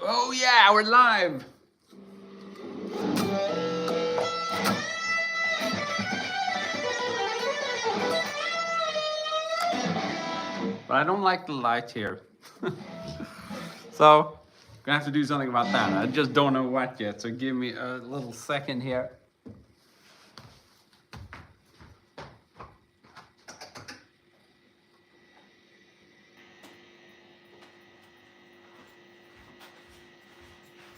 Oh yeah, we're live. But I don't like the light here. So, gonna have to do something about that. I just don't know what yet, so give me a little second here.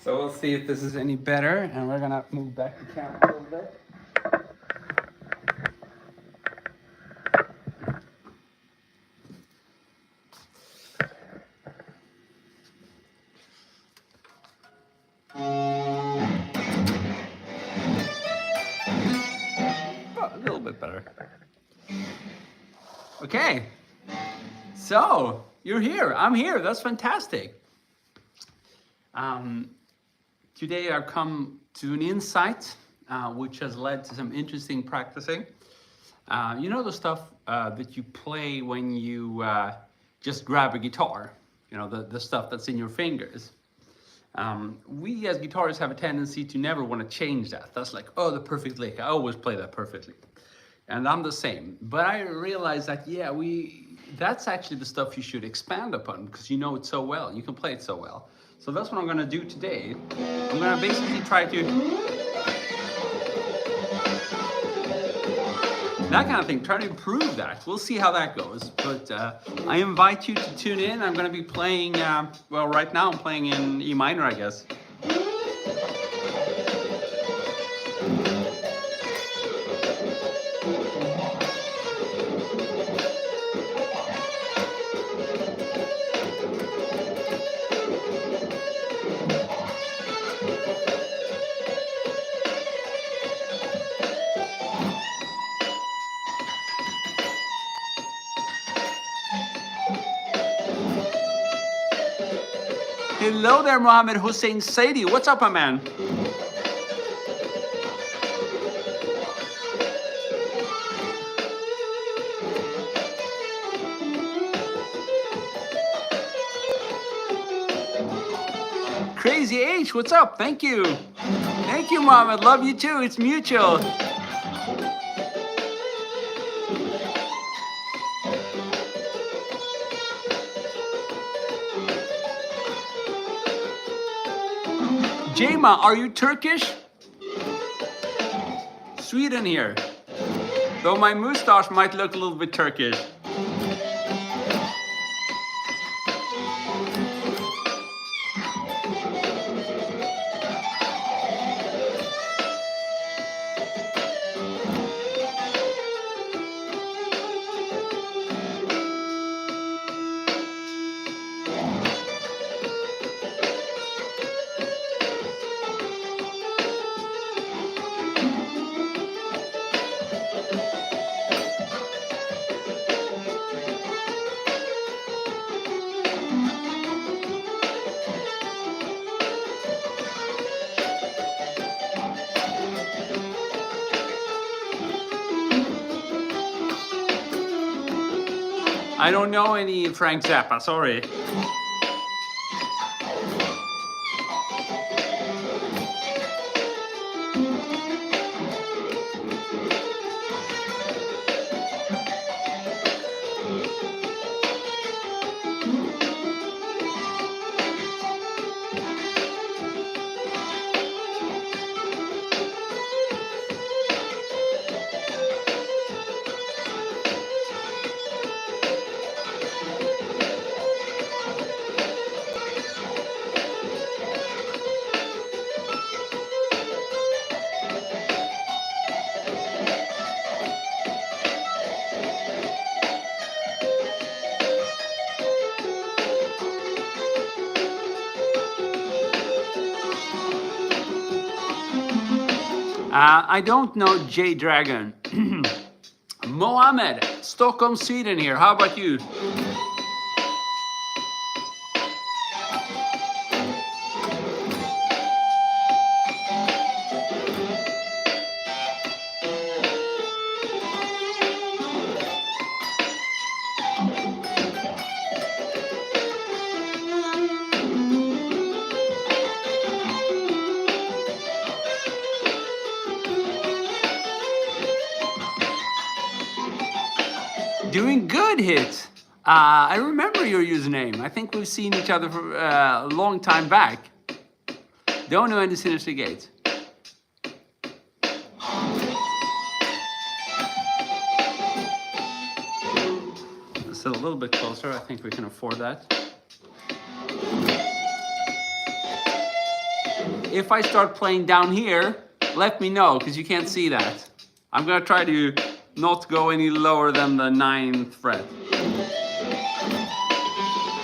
So we'll see if this is any better, and we're gonna move back the camera a little bit. Oh, a little bit better. Okay, so you're here. I'm here. That's fantastic. Today I've come to an insight which has led to some interesting practicing. You know the stuff that you play when you just grab a guitar, you know, the stuff that's in your fingers. We as guitarists have a tendency to never want to change that. That's like, oh, the perfect lick. I always play that perfectly. And I'm the same. But I realized that, yeah, that's actually the stuff you should expand upon because you know it so well. You can play it so well. So that's what I'm going to do today. I'm going to basically try to... that kind of thing, try to improve that. We'll see how that goes. But I invite you to tune in. I'm going to be playing, well, right now I'm playing in E minor, I guess. Hello there, Mohammed Hussein Saidi. What's up, my man? Crazy H, what's up? Thank you. Thank you, Mohammed. Love you too. It's mutual. Jema, are you Turkish? Sweden here. Though my mustache might look a little bit Turkish. I don't know any Frank Zappa, sorry. I don't know J Dragon. Mohammed, Stockholm, Sweden here. How about you? Doing good, Hit. I remember your username. I think we've seen each other for a long time back. Don't know any Sinister Gates. It's a little bit closer. I think we can afford that. If I start playing down here, let me know, because you can't see that. I'm gonna try to not go any lower than the 9th fret.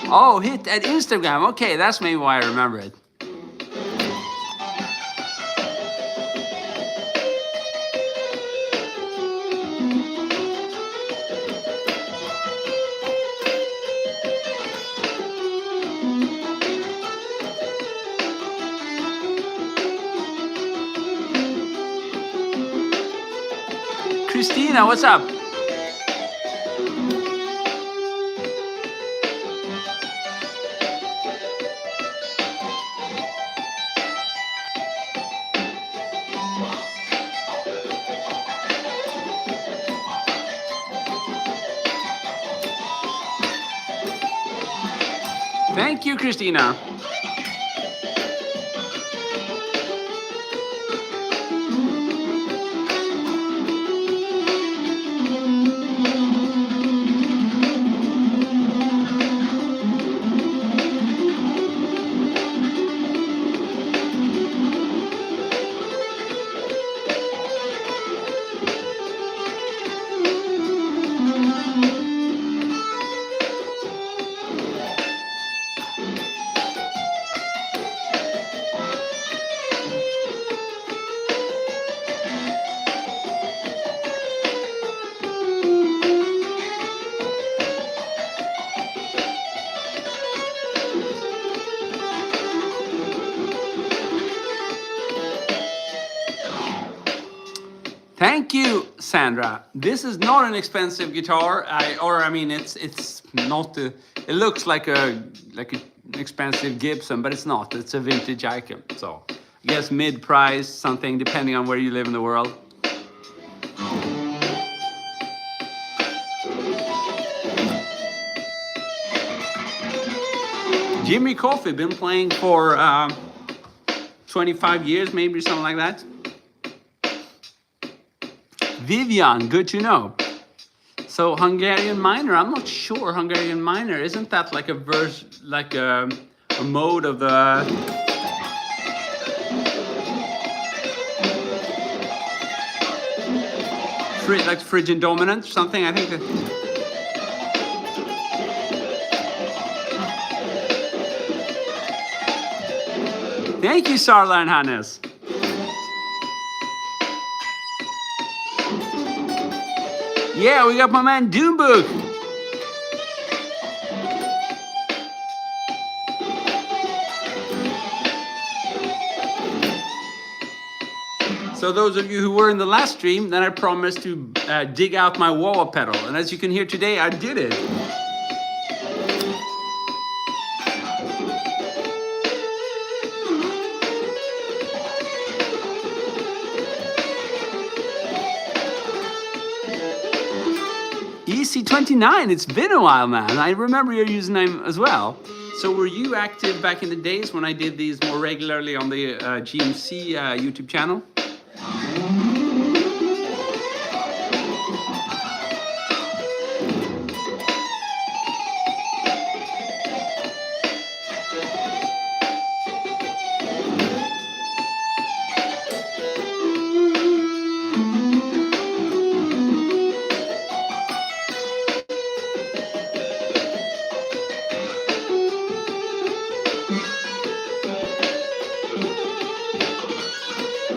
Oh, Hit at Instagram. Okay, that's maybe why I remember it. Christina, what's up? Thank you, Christina. Thank you, Sandra. This is not an expensive guitar. I mean, it's not. It looks like an expensive Gibson, but it's not. It's a vintage icon. So I guess mid-price, something depending on where you live in the world. Jimmy Coffey, been playing for 25 years, maybe something like that. Vivian, good to know. So Hungarian minor, I'm not sure. Hungarian minor, isn't that like a verse, like a mode of the like Phrygian dominant, something? I think that. Thank you, Sarla and Hannes. Yeah, we got my man Doombook. So those of you who were in the last stream, then I promised to dig out my wah-wah pedal. And as you can hear today, I did it. EC29, it's been a while, man. I remember your username as well. So were you active back in the days when I did these more regularly on the GMC YouTube channel?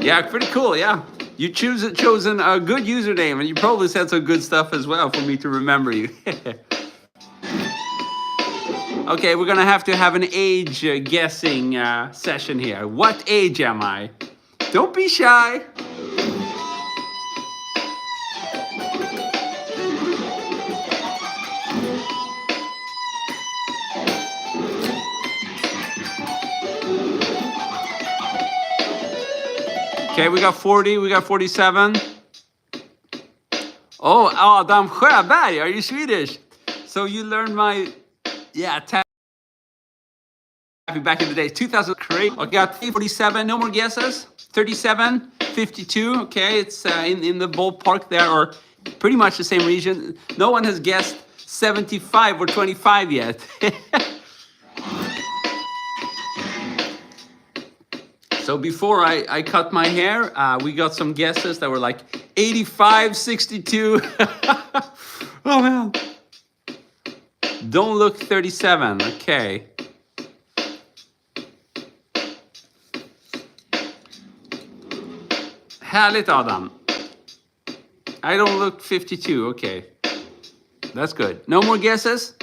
Yeah, pretty cool, yeah. You chosen a good username, and you probably said some good stuff as well for me to remember you. Okay, we're gonna have to have an age guessing session here. What age am I? Don't be shy. Okay, we got 40, we got 47. Oh, Adam Sjöberg, are you Swedish? So you learned my, yeah, tapping back in the days. 2000, great. I got 47, no more guesses. 37, 52, okay, it's in the ballpark there, or pretty much the same region. No one has guessed 75 or 25 yet. So before I cut my hair, we got some guesses that were like 85, 62. Oh man. Don't look 37, okay. Härligt Adam. I don't look 52, okay. That's good. No more guesses?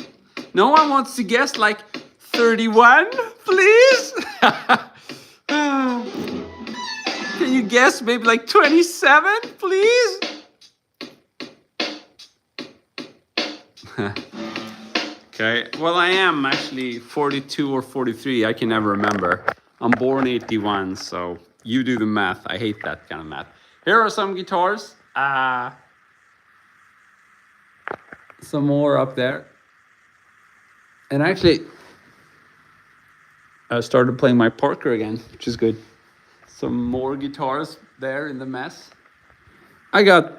No one wants to guess like 31, please? Can you guess maybe like 27, please? Okay, well I am actually 42 or 43, I can never remember. I'm born 81, so you do the math. I hate that kind of math. Here are some guitars. Some more up there. And actually, I started playing my Parker again, which is good. Some more guitars there in the mess. I got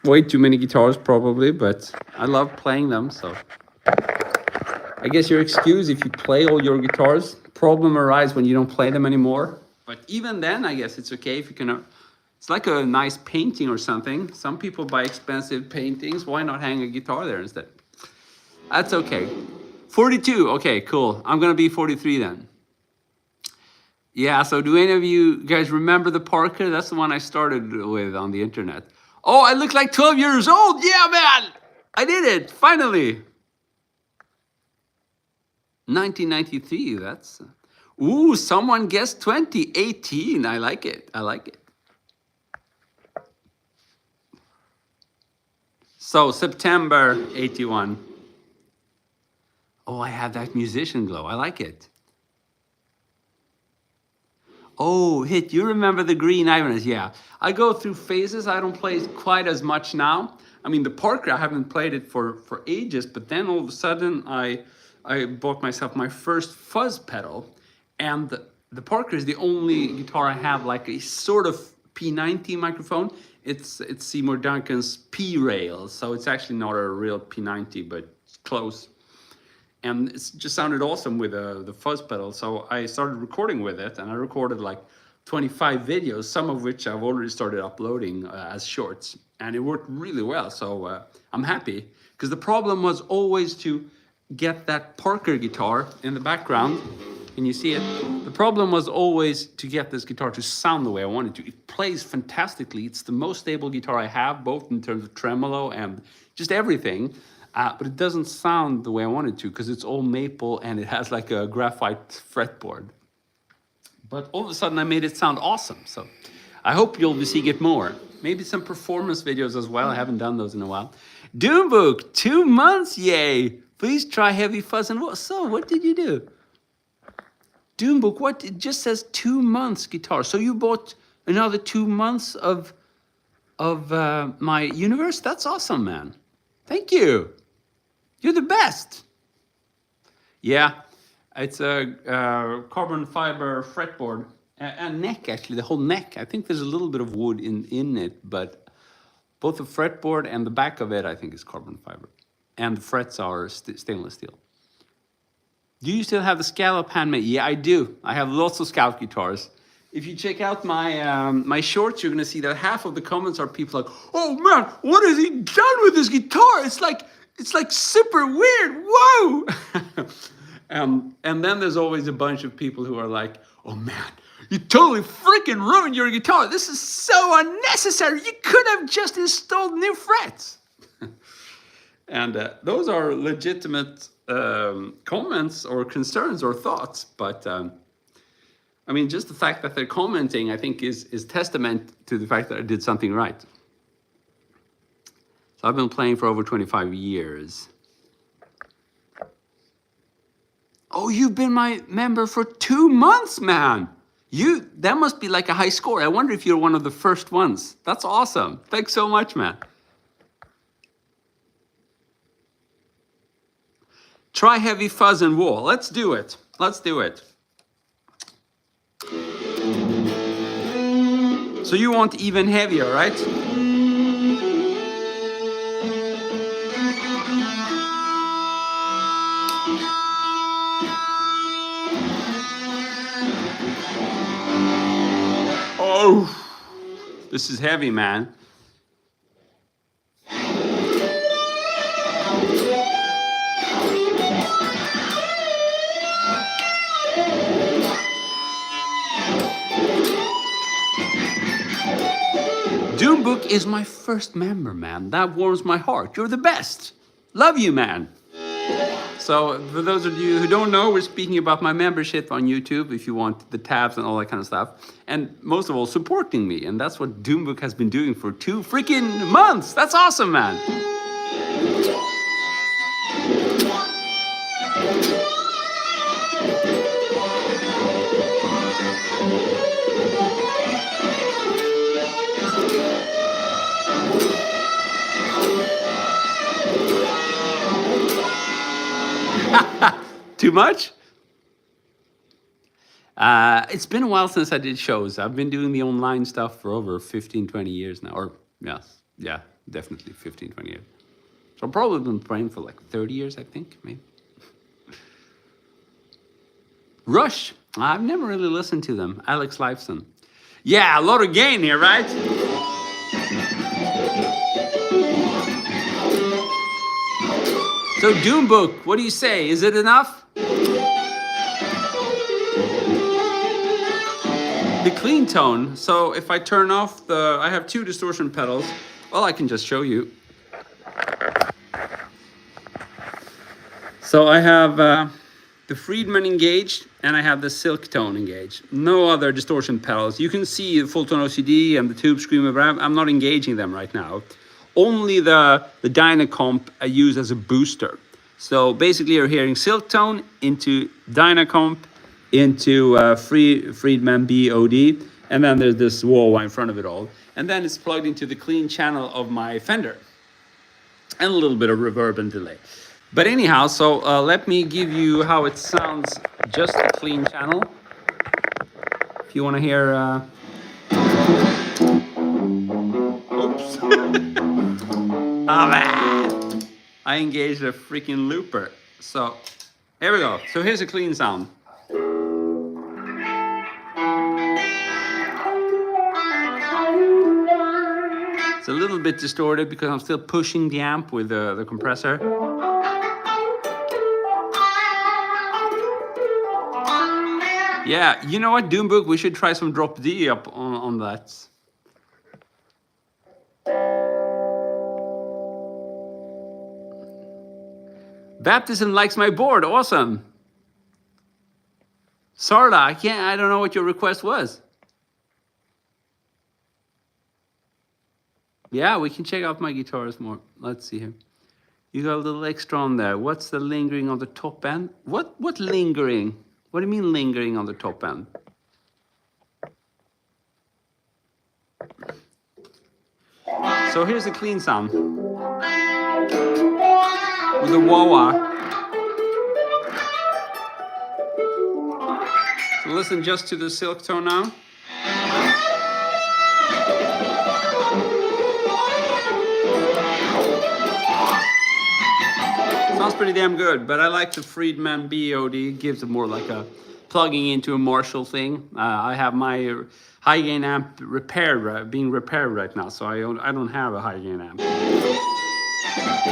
way too many guitars probably, but I love playing them, so. I guess your excuse if you play all your guitars, problem arises when you don't play them anymore. But even then, I guess it's okay if you can, it's like a nice painting or something. Some people buy expensive paintings, why not hang a guitar there instead? That's okay. 42, okay, cool. I'm gonna be 43 then. Yeah, so do any of you guys remember the Parker? That's the one I started with on the internet. Oh, I look like 12 years old. Yeah, man, I did it, finally. 1993, that's... Ooh, someone guessed 2018. I like it, I like it. So, September 81. Oh, I have that musician glow, I like it. Oh, Hit, you remember the Green Ibanez? Yeah. I go through phases. I don't play quite as much now. I mean, the Parker, I haven't played it for ages, but then all of a sudden I bought myself my first fuzz pedal. And the Parker is the only guitar I have like a sort of P90 microphone. It's Seymour Duncan's P-Rail, so it's actually not a real P90, but it's close. And it just sounded awesome with the fuzz pedal. So I started recording with it, and I recorded like 25 videos, some of which I've already started uploading as shorts. And it worked really well, so I'm happy. Because the problem was always to get that Parker guitar in the background. Can you see it? The problem was always to get this guitar to sound the way I wanted to. It plays fantastically. It's the most stable guitar I have, both in terms of tremolo and just everything. But it doesn't sound the way I want it to because it's all maple and it has like a graphite fretboard. But all of a sudden I made it sound awesome. So I hope you'll be seeing it more. Maybe some performance videos as well. I haven't done those in a while. Doombook, 2 months, yay. Please try heavy fuzz and what? So what did you do? Doombook, what? It just says 2 months guitar. So you bought another 2 months of my universe? That's awesome, man. Thank you. You're the best. Yeah, it's a carbon fiber fretboard and neck, actually, the whole neck. I think there's a little bit of wood in it, but both the fretboard and the back of it, I think, is carbon fiber. And the frets are stainless steel. Do you still have the scallop handmade? Yeah, I do. I have lots of scallop guitars. If you check out my my shorts, you're gonna see that half of the comments are people like, "Oh man, what has he done with this guitar? It's like super weird. Whoa!" And then there's always a bunch of people who are like, "Oh man, you totally freaking ruined your guitar. This is so unnecessary. You could have just installed new frets." And those are legitimate comments or concerns or thoughts, but I mean, just the fact that they're commenting, I think, is testament to the fact that I did something right. So I've been playing for over 25 years. Oh, you've been my member for 2 months, man. That must be like a high score. I wonder if you're one of the first ones. That's awesome. Thanks so much, man. Try heavy fuzz and wall. Let's do it. Let's do it. So you want even heavier, right? Oh, this is heavy, man. Doombook is my first member, man. That warms my heart. You're the best. Love you, man. So for those of you who don't know, we're speaking about my membership on YouTube, if you want the tabs and all that kind of stuff. And most of all, supporting me. And that's what Doombook has been doing for 2 freaking months. That's awesome, man. Too much? It's been a while since I did shows. I've been doing the online stuff for over 15, 20 years now. Or, yes, yeah, definitely 15, 20 years. So I've probably been playing for like 30 years, I think, maybe. Rush. I've never really listened to them. Alex Lifeson. Yeah, a lot of gain here, right? So Doombook, what do you say? Is it enough? The clean tone. So if I turn off I have 2 distortion pedals. Well, I can just show you. So I have the Friedman engaged and I have the Silk tone engaged. No other distortion pedals. You can see the full tone OCD and the tube screamer, but I'm not engaging them right now. Only the Dynacomp I use as a booster. So basically you're hearing Silk tone into Dynacomp into Friedman BOD, and then there's this wah-wah in front of it all. And then it's plugged into the clean channel of my Fender. And a little bit of reverb and delay. But anyhow, so let me give you how it sounds, just the clean channel. If you want to hear... Oops. Oh man! I engaged a freaking looper. So, here we go. So here's a clean sound. It's a little bit distorted because I'm still pushing the amp with the compressor. Yeah, you know what, Doombook? We should try some drop D up on that. Baptism likes my board. Awesome. Sarda, I don't know what your request was. Yeah, we can check out my guitars more. Let's see here. You got a little extra on there. What's the lingering on the top end? What lingering? What do you mean lingering on the top end? So here's the clean sound. With the wah-wah. So listen just to the Silk tone now. Sounds pretty damn good, but I like the Friedman BOD. It gives it more like a plugging into a Marshall thing. I have my high gain amp being repaired right now, so I don't have a high gain amp.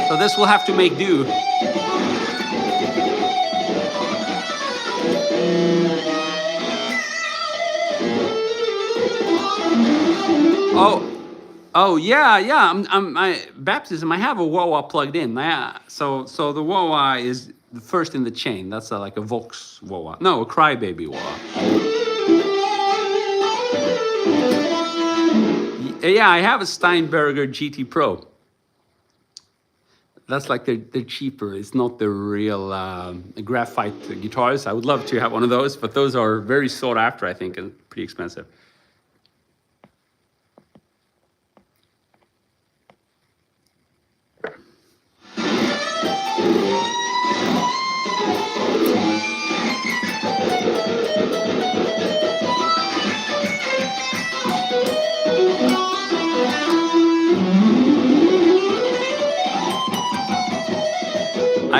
So this will have to make do. Oh yeah. I Baptism. I have a wah-wah plugged in. Yeah. So the wah-wah is the first in the chain. That's like a Vox wah-wah. No, a Crybaby wah-wah. Yeah, I have a Steinberger GT Pro. That's like they're cheaper. It's not the real graphite guitars. I would love to have one of those, but those are very sought after, I think, and pretty expensive.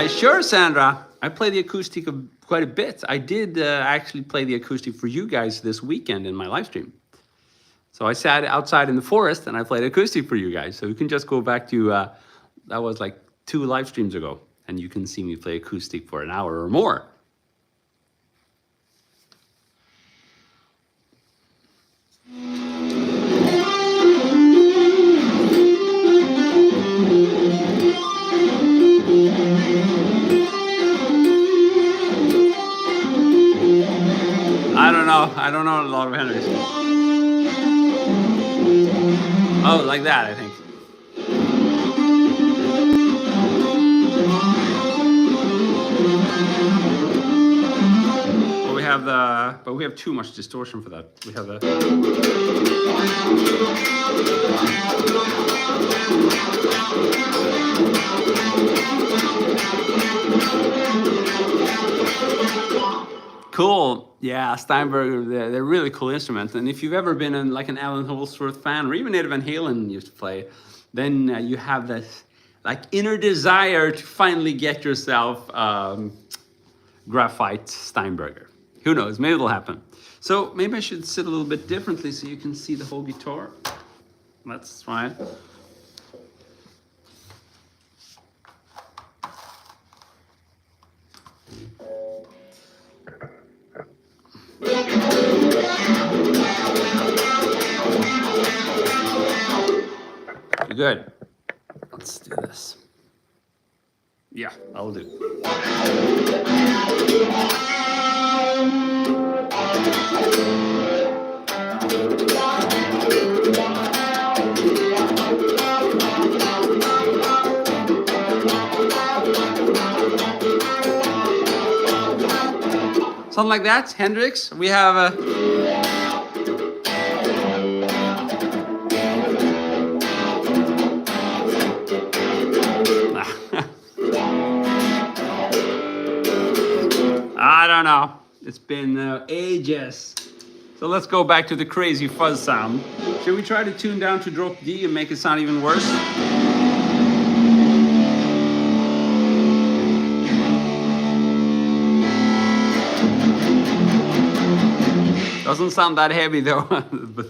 Sure, Sandra. I play the acoustic quite a bit. I did actually play the acoustic for you guys this weekend in my live stream. So I sat outside in the forest and I played acoustic for you guys. So you can just go back to, that was like 2 live streams ago, and you can see me play acoustic for an hour or more. I don't know a lot of Henrys. Oh, like that, I think. But we have too much distortion for that. We have the. Cool. Yeah, Steinberger, they're really cool instruments. And if you've ever been like an Alan Holdsworth fan, or even Eddie Van Halen used to play, then you have this like inner desire to finally get yourself graphite Steinberger. Who knows? Maybe it'll happen. So maybe I should sit a little bit differently so you can see the whole guitar. Let's try it. Good. Let's do this. Yeah, I'll do. Something like that, Hendrix. We have a. I don't know. It's been ages. So let's go back to the crazy fuzz sound. Should we try to tune down to drop D and make it sound even worse? Doesn't sound that heavy though. But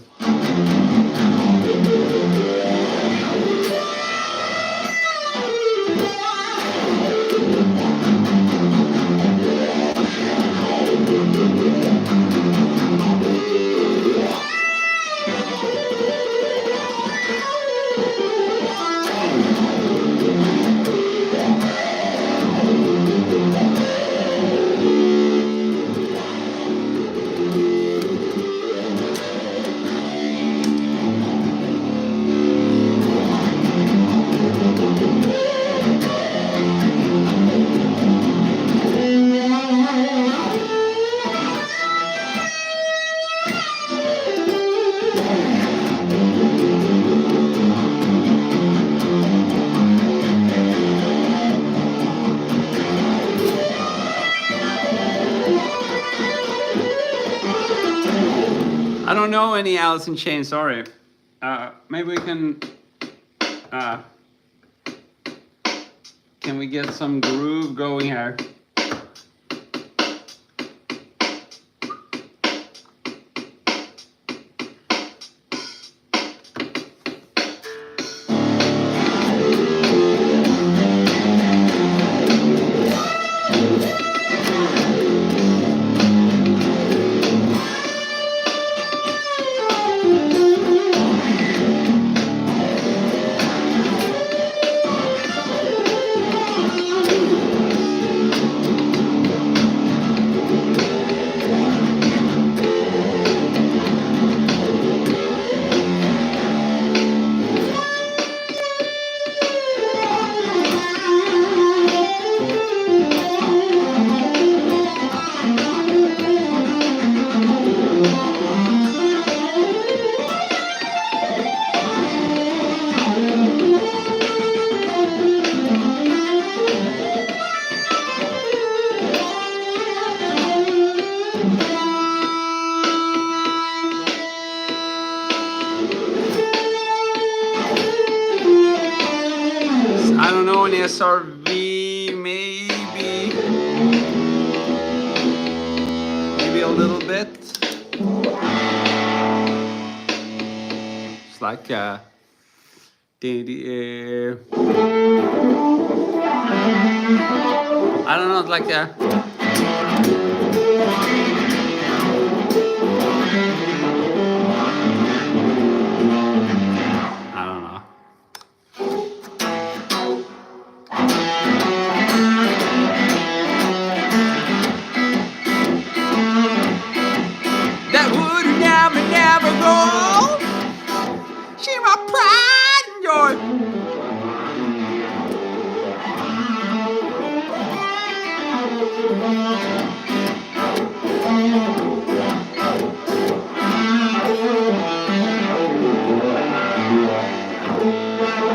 I don't know any Alice in Chains, sorry. Maybe we can we get some groove going here? I don't know, an SRV maybe. little bit. It's like I don't know, like a I don't know. That would never go. She my pride and joy.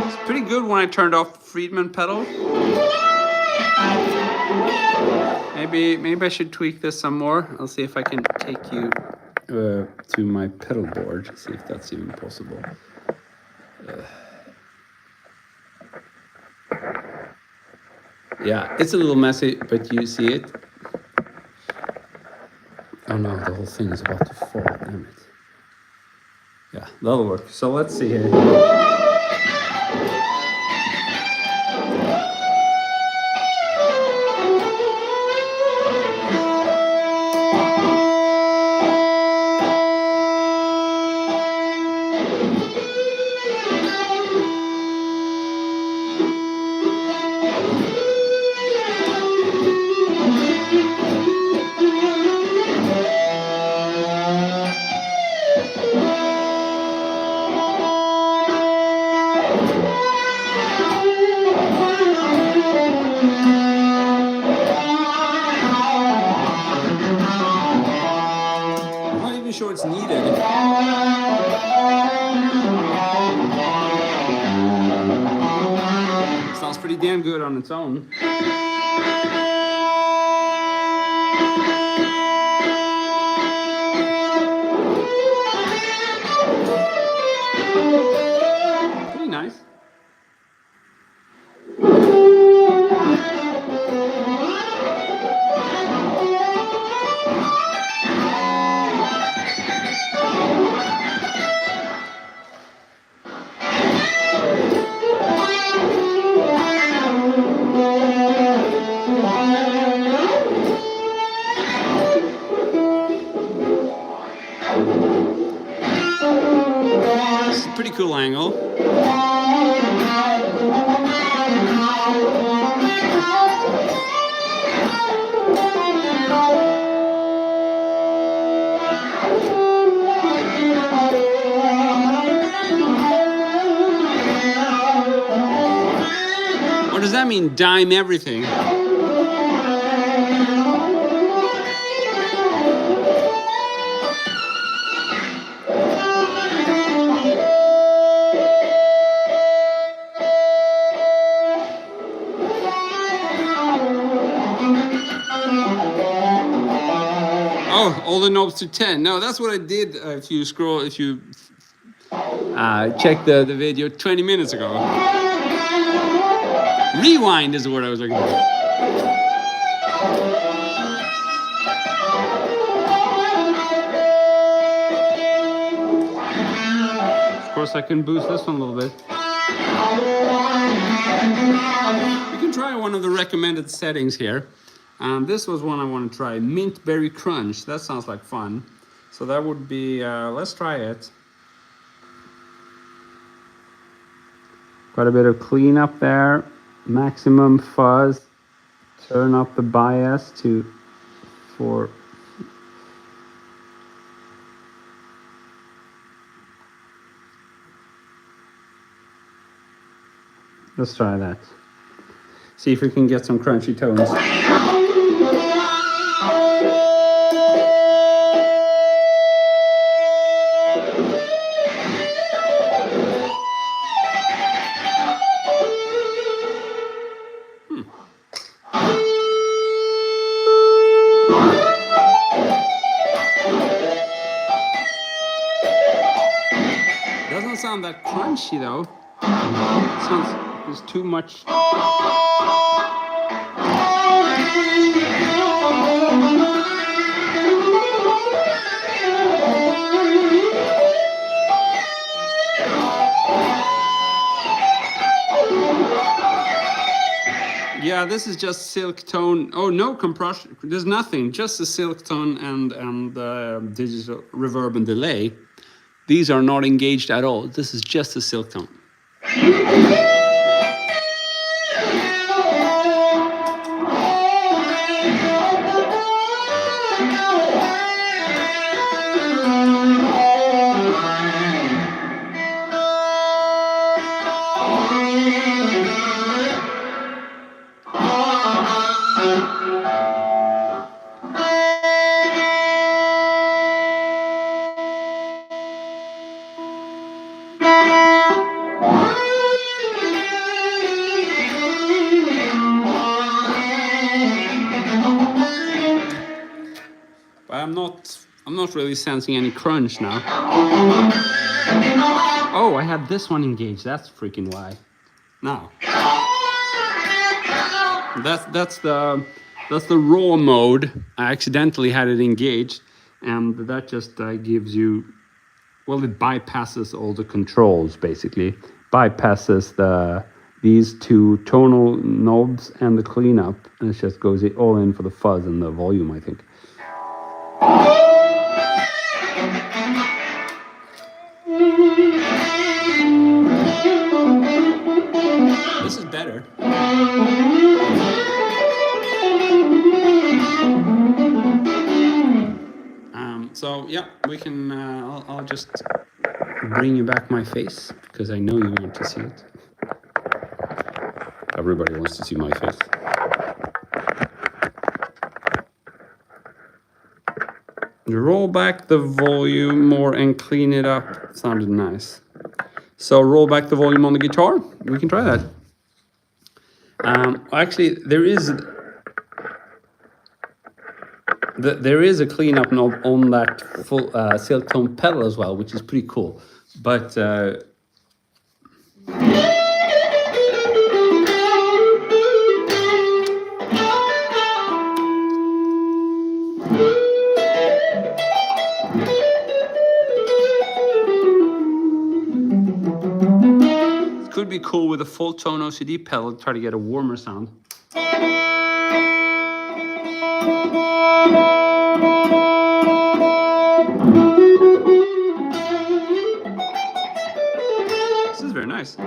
It's pretty good when I turned off the Friedman pedal. Maybe I should tweak this some more. I'll see if I can take you to my pedal board. See if that's even possible. Yeah, it's a little messy, but you see it. Oh no, the whole thing is about to fall. Damn it. Yeah, that'll work. So let's see here. Sure it's needed. Sounds pretty damn good on its own. Pretty nice. Pretty cool angle. What does that mean, dime everything? Oh, all the knobs to 10. No, that's what I did if you check the video 20 minutes ago. Rewind is the word I was looking for. Of course, I can boost this one a little bit. We can try one of the recommended settings here. This was one I want to try, Mint Berry Crunch. That sounds like fun. So that would be, let's try it. Got a bit of cleanup there, maximum fuzz. Turn up the bias to 4. Let's try that. See if we can get some crunchy tones. Doesn't sound that crunchy though. It sounds there's too much. Yeah, this is just silk tone. Oh, no compression. There's nothing. Just the silk tone and digital reverb and delay. These are not engaged at all. This is just a silk tone. I'm not really sensing any crunch now. Oh, I had this one engaged. That's freaking why. Now. That's the raw mode. I accidentally had it engaged, and that just gives you, well, it bypasses all the controls basically. Bypasses these two tonal knobs and the cleanup, and it just goes all in for the fuzz and the volume, I think. This is better. So yeah, we can. I'll just bring you back my face because I know you want to see it. Everybody wants to see my face. Roll back the volume more and clean it up. It sounded nice. So roll back the volume on the guitar. We can try that. Actually, there is a cleanup knob on that full silk tone pedal as well, which is pretty cool. But it could be cool with a full tone OCD pedal, try to get a warmer sound. This is very nice.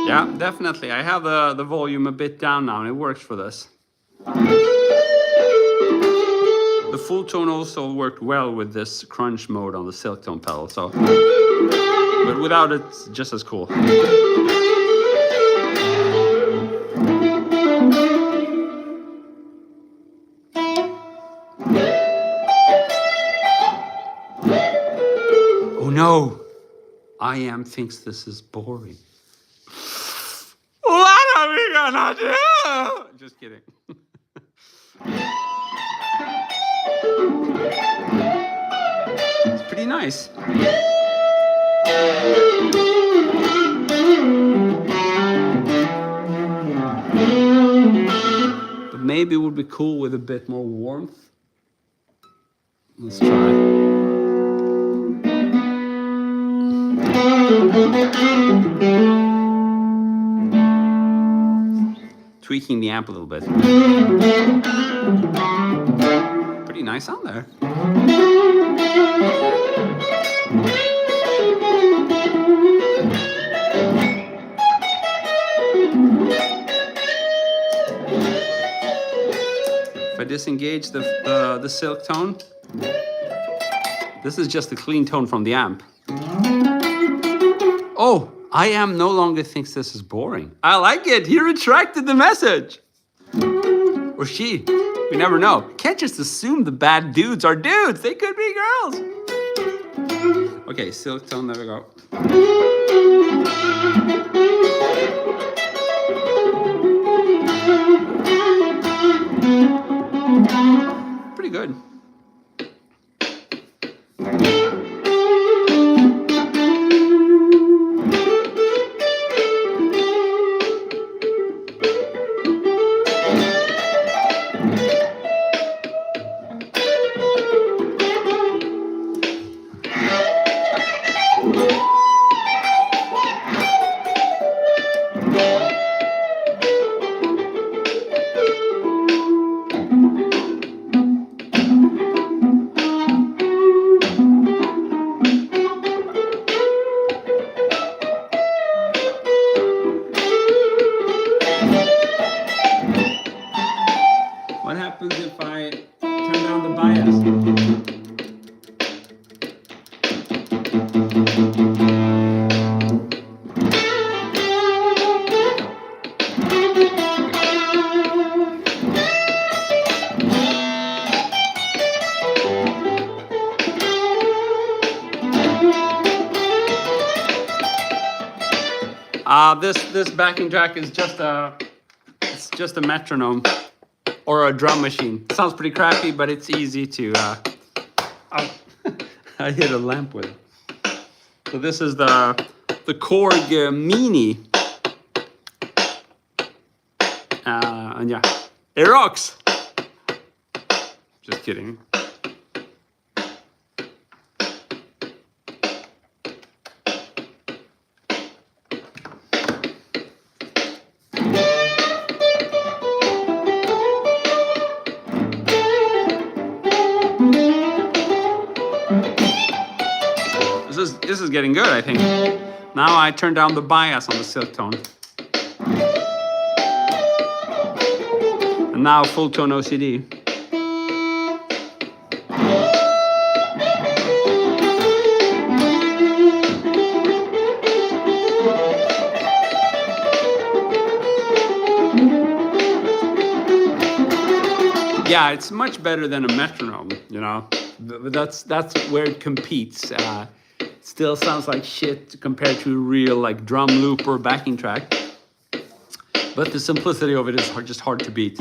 Yeah, definitely. I have the volume a bit down now, and it works for this. The full tone also worked well with this crunch mode on the silk tone pedal, so. But without it, it's just as cool. Oh no! IAM thinks this is boring. What are we gonna do? Just kidding. It's pretty nice. But maybe it would be cool with a bit more warmth. Let's try. Tweaking the amp a little bit. Pretty nice sound there. If I disengage the silk tone, this is just a clean tone from the amp. Oh! IAM no longer thinks this is boring. I like it. He retracted the message. Or she. We never know. Can't just assume the bad dudes are dudes. They could be girls. Okay, silk tone. There we go. Pretty good. happens if I turn down the bias. This backing track is just a metronome or a drum machine. It sounds pretty crappy, but it's easy to. I hit a lamp with it. So this is the Korg Mini, and yeah, it rocks. Just kidding. This is getting good, I think. Now I turn down the bias on the silk tone. And now full tone OCD. Yeah, it's much better than a metronome, you know. That's where it competes. Still sounds like shit compared to a real like drum loop or backing track, but the simplicity of it is just hard to beat.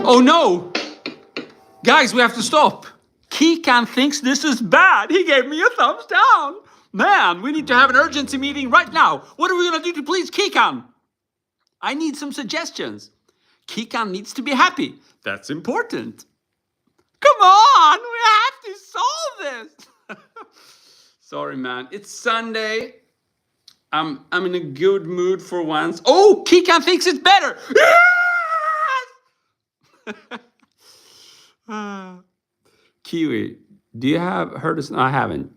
Oh no! Guys, we have to stop. Kikan thinks this is bad. He gave me a thumbs down. Man, we need to have an urgency meeting right now. What are we gonna do to please Kikan? I need some suggestions. Kikan needs to be happy. That's important. Come on, we have to solve this. Sorry, man. It's Sunday. I'm in a good mood for once. Oh, Kikan thinks it's better. Kiwi, do you have heard us? No, I haven't.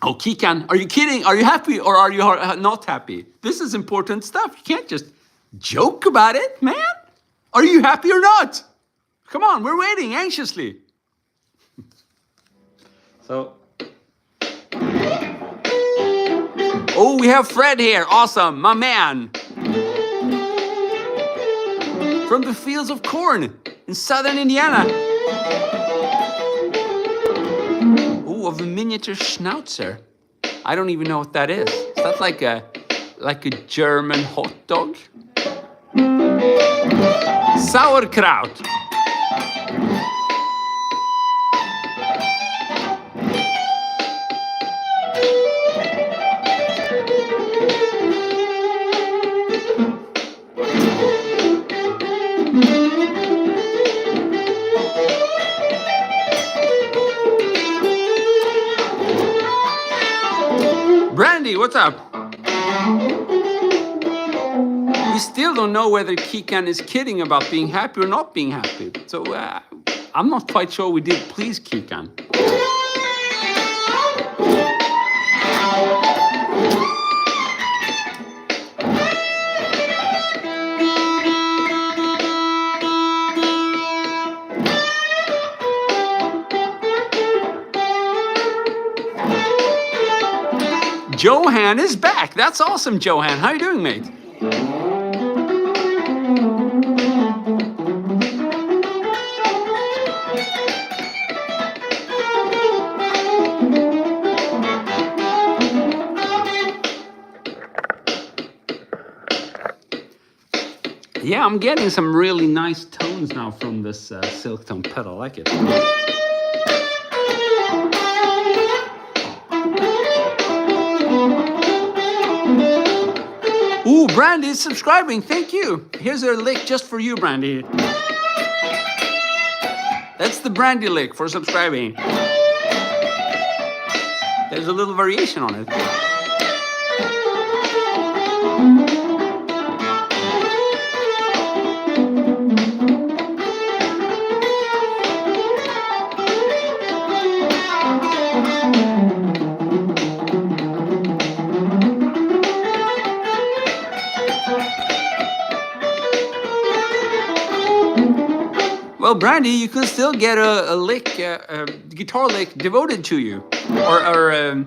Oh, Kikan, are you kidding? Are you happy or are you not happy? This is important stuff. You can't just joke about it, man. Are you happy or not? Come on, we're waiting anxiously. So, oh, we have Fred here. Awesome, my man. From the fields of corn in southern Indiana. Ooh, of a miniature schnauzer. I don't even know what that is. Is that like a German hot dog? Sauerkraut. Brandy, what's up? We still don't know whether Kikan is kidding about being happy or not being happy. So I'm not quite sure we did please Kikan. Johan is back. That's awesome, Johan. How you doing, mate? Yeah, I'm getting some really nice tones now from this silk tone pedal. I like it. Ooh, Brandy is subscribing. Thank you. Here's a lick just for you, Brandy. That's the Brandy lick for subscribing. There's a little variation on it. Well, Brandy, you can still get a lick, a guitar lick devoted to you, or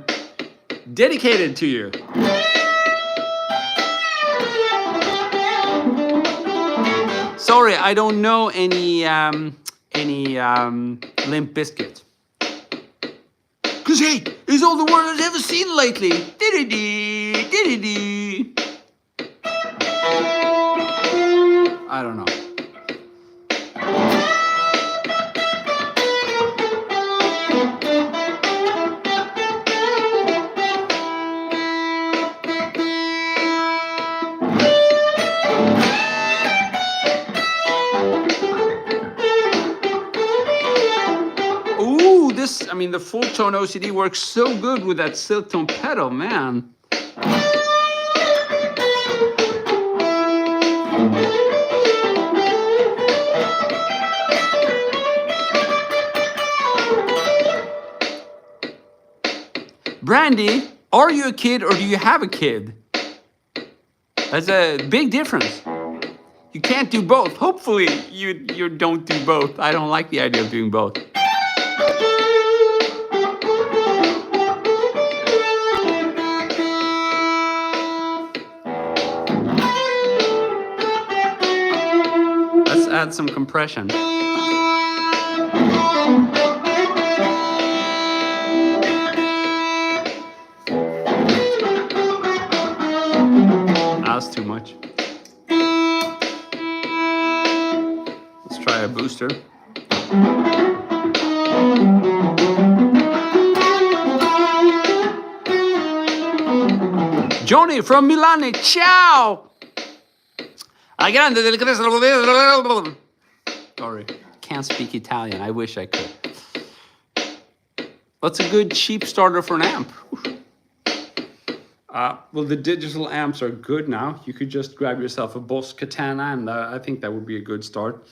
dedicated to you. Sorry, I don't know any Limp Bizkit. Cause hey, it's all the world has ever seen lately. Diddy-dee, diddy-dee. I don't know. I mean, the full tone OCD works so good with that silk tone pedal, man. Brandy, are you a kid or do you have a kid? That's a big difference. You can't do both. Hopefully you don't do both. I don't like the idea of doing both. Let's add some compression. That's too much. Let's try a booster. Johnny from Milan, ciao! Sorry, can't speak Italian. I wish I could. What's a good cheap starter for an amp? Well, the digital amps are good now. You could just grab yourself a Boss Katana, and I think that would be a good start.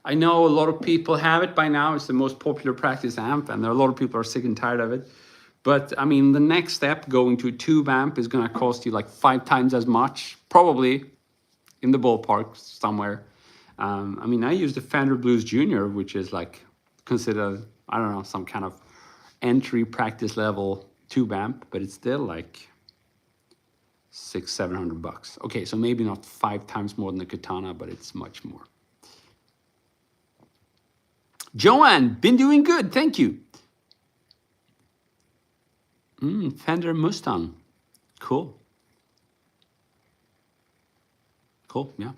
I know a lot of people have it by now. It's the most popular practice amp, and there are a lot of people are sick and tired of it. But I mean, the next step, going to a tube amp, is going to cost you like 5 times as much, probably in the ballpark somewhere. I mean, I use the Fender Blues Junior, which is like considered, I don't know, some kind of entry practice level tube amp, but it's still like $600-700. Okay, so maybe not 5 times more than the Katana, but it's much more. Joanne, been doing good, thank you. Fender Mustang, cool. Cool, yeah.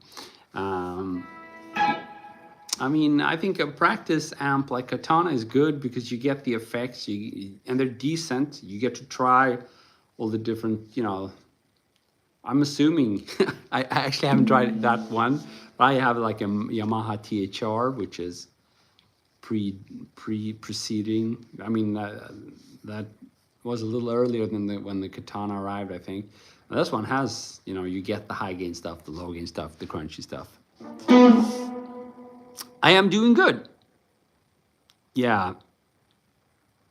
I mean, I think a practice amp like Katana is good because you get the effects, and they're decent. You get to try all the different, you know, I'm assuming, I actually haven't tried that one, but I have like a Yamaha THR, which is preceding. I mean, that was a little earlier than when the Katana arrived, I think. Now, this one has, you know, you get the high gain stuff, the low gain stuff, the crunchy stuff. I am doing good. Yeah.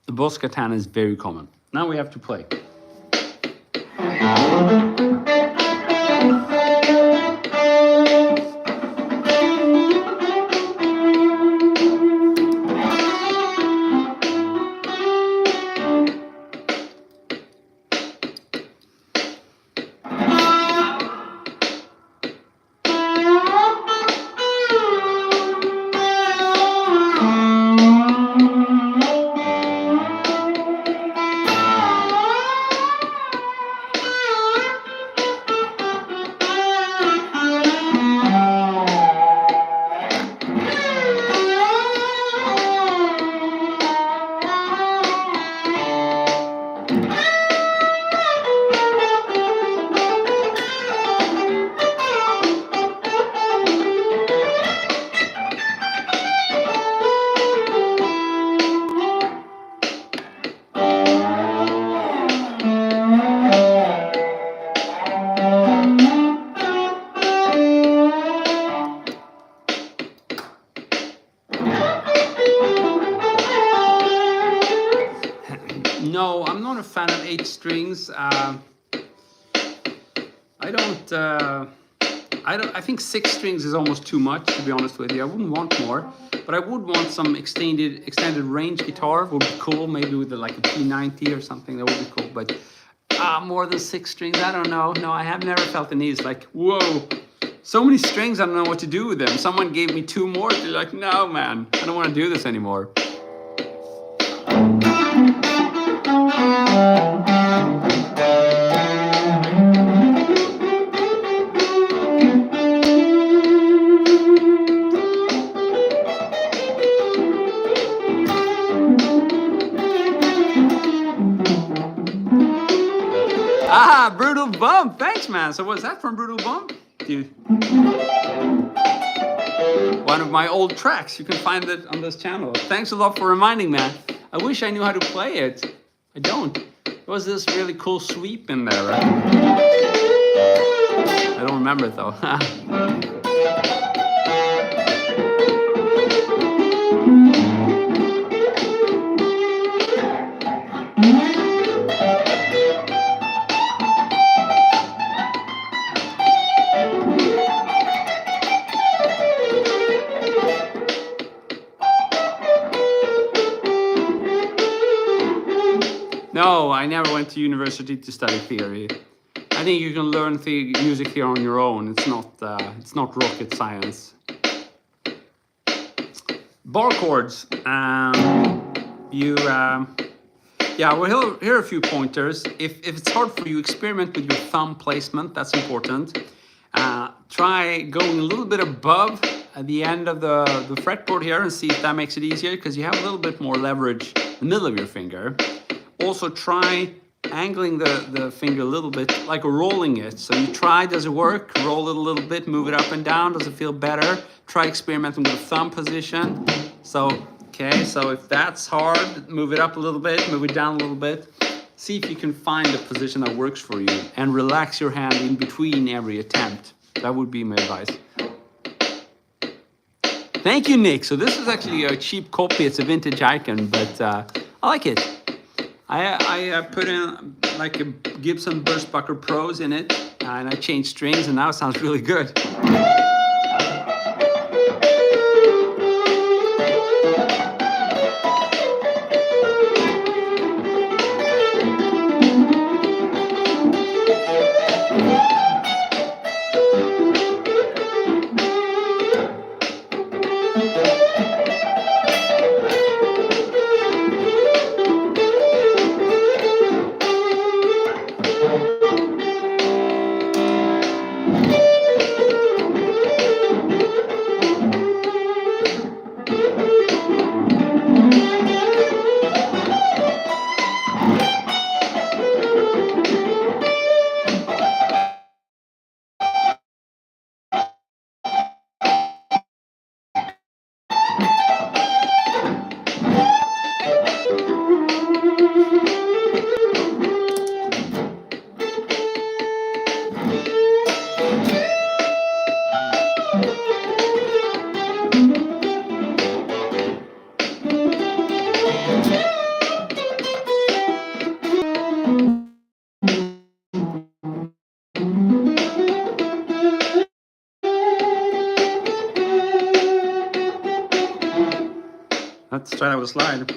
The Boss Katana is very common. Now we have to play. No, I'm not a fan of 8 strings. I think 6 strings is almost too much, to be honest with you. I wouldn't want more, but I would want some extended range guitar. Would be cool, maybe with like a P90 or something. That would be cool. But more than 6 strings, I don't know. No, I have never felt the need. It's like, whoa, so many strings, I don't know what to do with them. Someone gave me 2 more. They're like, no, man, I don't want to do this anymore. Brutal Bump. Thanks, man. So was that from Brutal Bump? Dude. One of my old tracks. You can find it on this channel. Thanks a lot for reminding, man. I wish I knew how to play it. I don't. There was this really cool sweep in there, right? I don't remember it, though. No, I never went to university to study theory. I think you can learn music theory on your own. It's not rocket science. Bar chords. Yeah, well, here are a few pointers. If it's hard for you, experiment with your thumb placement. That's important. Try going a little bit above at the end of the fretboard here and see if that makes it easier, because you have a little bit more leverage in the middle of your finger. Also try angling the finger a little bit, like rolling it. So you try, does it work? Roll it a little bit, move it up and down. Does it feel better? Try experimenting with the thumb position. So, okay, so if that's hard, move it up a little bit, move it down a little bit. See if you can find a position that works for you and relax your hand in between every attempt. That would be my advice. Thank you, Nick. So this is actually a cheap copy. It's a vintage icon, but I like it. I put in like a Gibson Burstbucker Pros in it, and I changed strings, and now it sounds really good. Let's try that with a slide.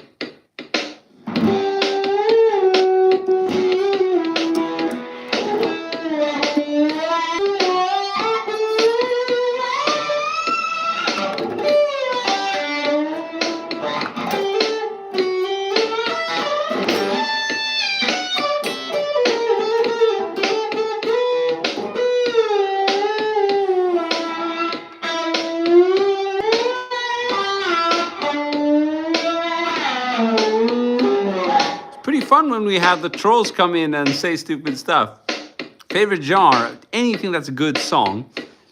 Fun when we have the trolls come in and say stupid stuff. Favorite genre, anything that's a good song.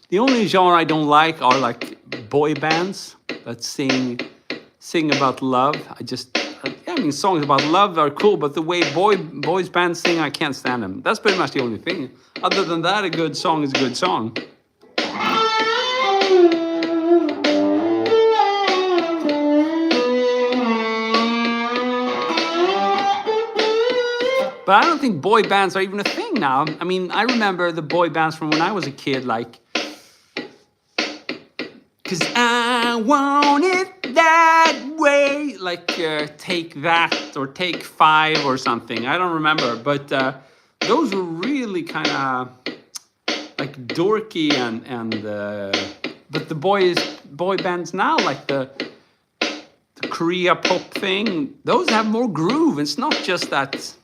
The only genre I don't like are like boy bands that sing about love. I mean, songs about love are cool, but the way boys bands sing, I can't stand them. That's pretty much the only thing. Other than that, a good song is a good song. But I don't think boy bands are even a thing now. I mean, I remember the boy bands from when I was a kid, like, 'cause I want it that way, like Take That or Take Five or something. I don't remember, but those were really kind of like dorky and but the boy bands now, like the Korea pop thing, those have more groove. It's not just that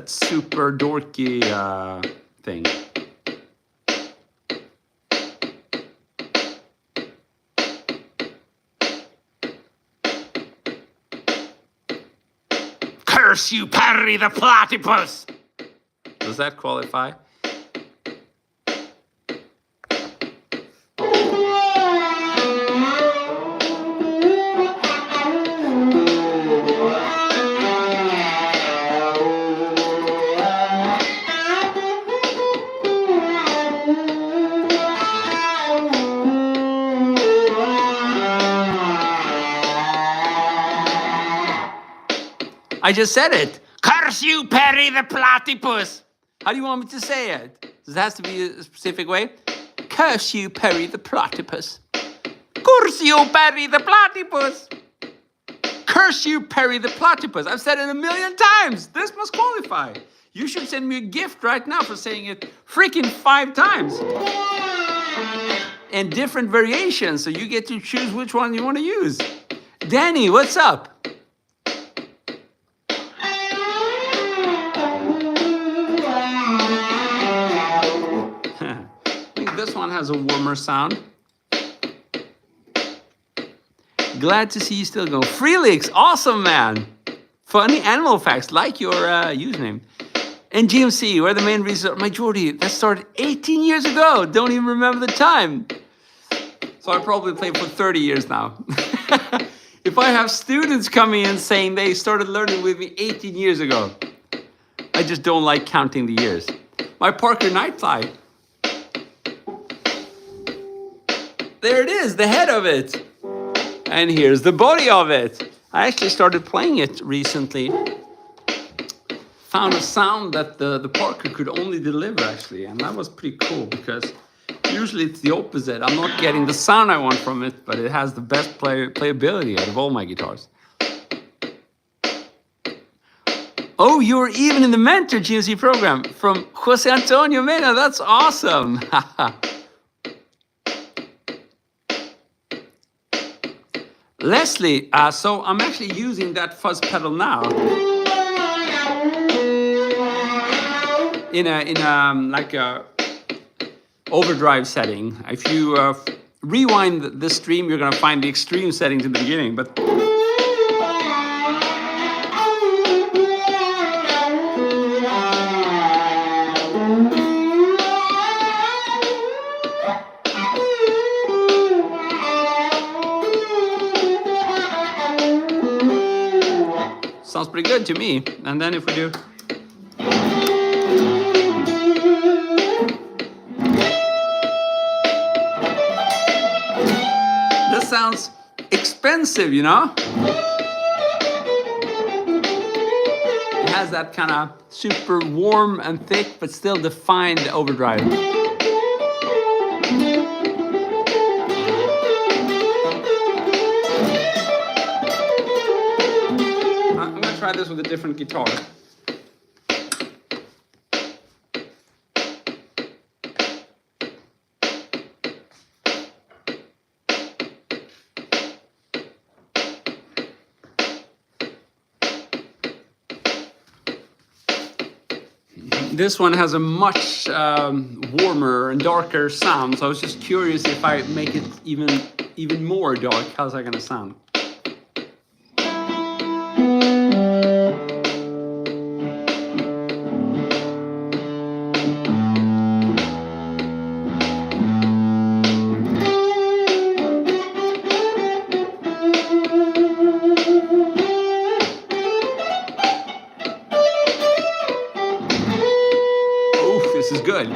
super dorky thing. Curse you, Perry the Platypus! Does that qualify? I just said it. Curse you, Perry the Platypus. How do you want me to say it? Does it have to be a specific way? Curse you, Perry the Platypus. Curse you, Perry the Platypus. Curse you, Perry the Platypus. I've said it 1,000,000 times. This must qualify. You should send me a gift right now for saying it freaking 5 times. And different variations, so you get to choose which one you want to use. Danny, what's up? This one has a warmer sound. Glad to see you still going. Freelix, awesome, man. Funny animal facts, like your username. And GMC, where the main reason, majority, that started 18 years ago. Don't even remember the time. So I probably played for 30 years now. If I have students coming in saying they started learning with me 18 years ago, I just don't like counting the years. My Parker Nightfly. There it is, the head of it. And here's the body of it. I actually started playing it recently. Found a sound that the Parker could only deliver, actually. And that was pretty cool, because usually it's the opposite. I'm not getting the sound I want from it, but it has the best playability out of all my guitars. Oh, you're even in the Mentor GMC program from Jose Antonio Mena. That's awesome. Leslie, so I'm actually using that fuzz pedal now in a like a overdrive setting. If you rewind this stream, you're gonna find the extreme settings in the beginning, but sounds pretty good to me. And then if we do, this sounds expensive, you know? It has that kind of super warm and thick, but still defined overdrive. Try this with a different guitar. This one has a much warmer and darker sound, so I was just curious if I make it even more dark, how's that gonna sound? This is good.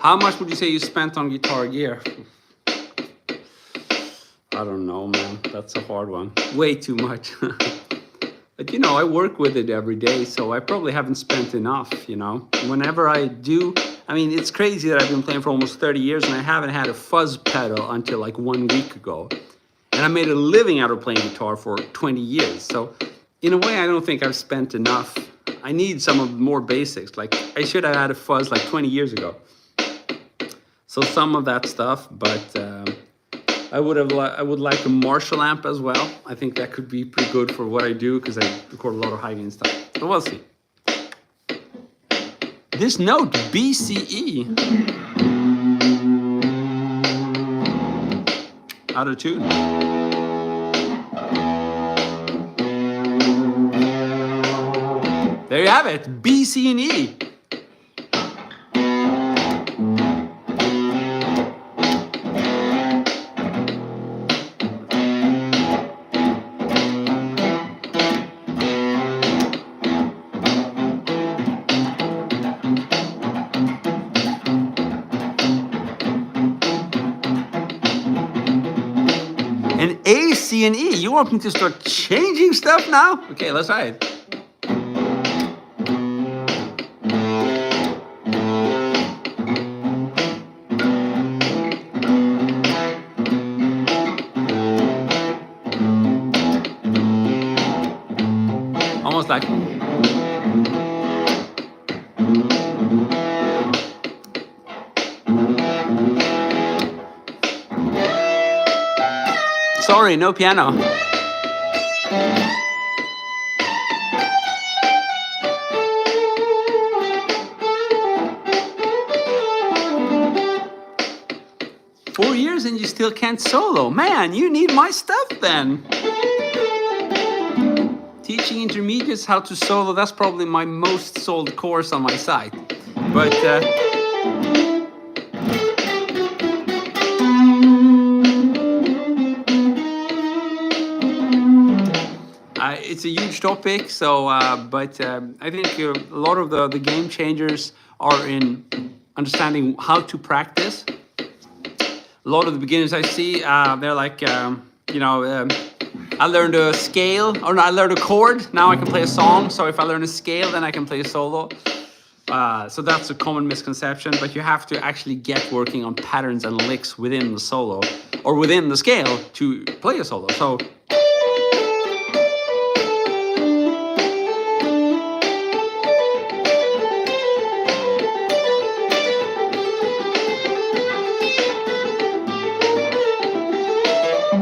How much would you say you spent on guitar gear? I don't know, man. That's a hard one. Way too much. But you know, I work with it every day, so I probably haven't spent enough, you know. Whenever I do, I mean, it's crazy that I've been playing for almost 30 years and I haven't had a fuzz pedal until like 1 week ago. And I made a living out of playing guitar for 20 years. So in a way, I don't think I've spent enough. I need some of more basics. Like I should have had a fuzz like 20 years ago. So some of that stuff, but I would like a Marshall amp as well. I think that could be pretty good for what I do because I record a lot of high gain stuff. So we'll see. This note, BCE. Out of tune. There you have it, B, C, and E. And A, C, and E. You want me to start changing stuff now? Okay, let's try it. Almost like. Sorry, no piano. Four years and you still can't solo. Man, you need my stuff then. Teaching intermediates how to solo, that's probably my most sold course on my site. But it's a huge topic, so but I think a lot of the game changers are in understanding how to practice. A lot of the beginners I see, they're like, you know, I learned a scale, or no, I learned a chord, now I can play a song. So if I learn a scale, then I can play a solo. So that's a common misconception, but you have to actually get working on patterns and licks within the solo, or within the scale to play a solo.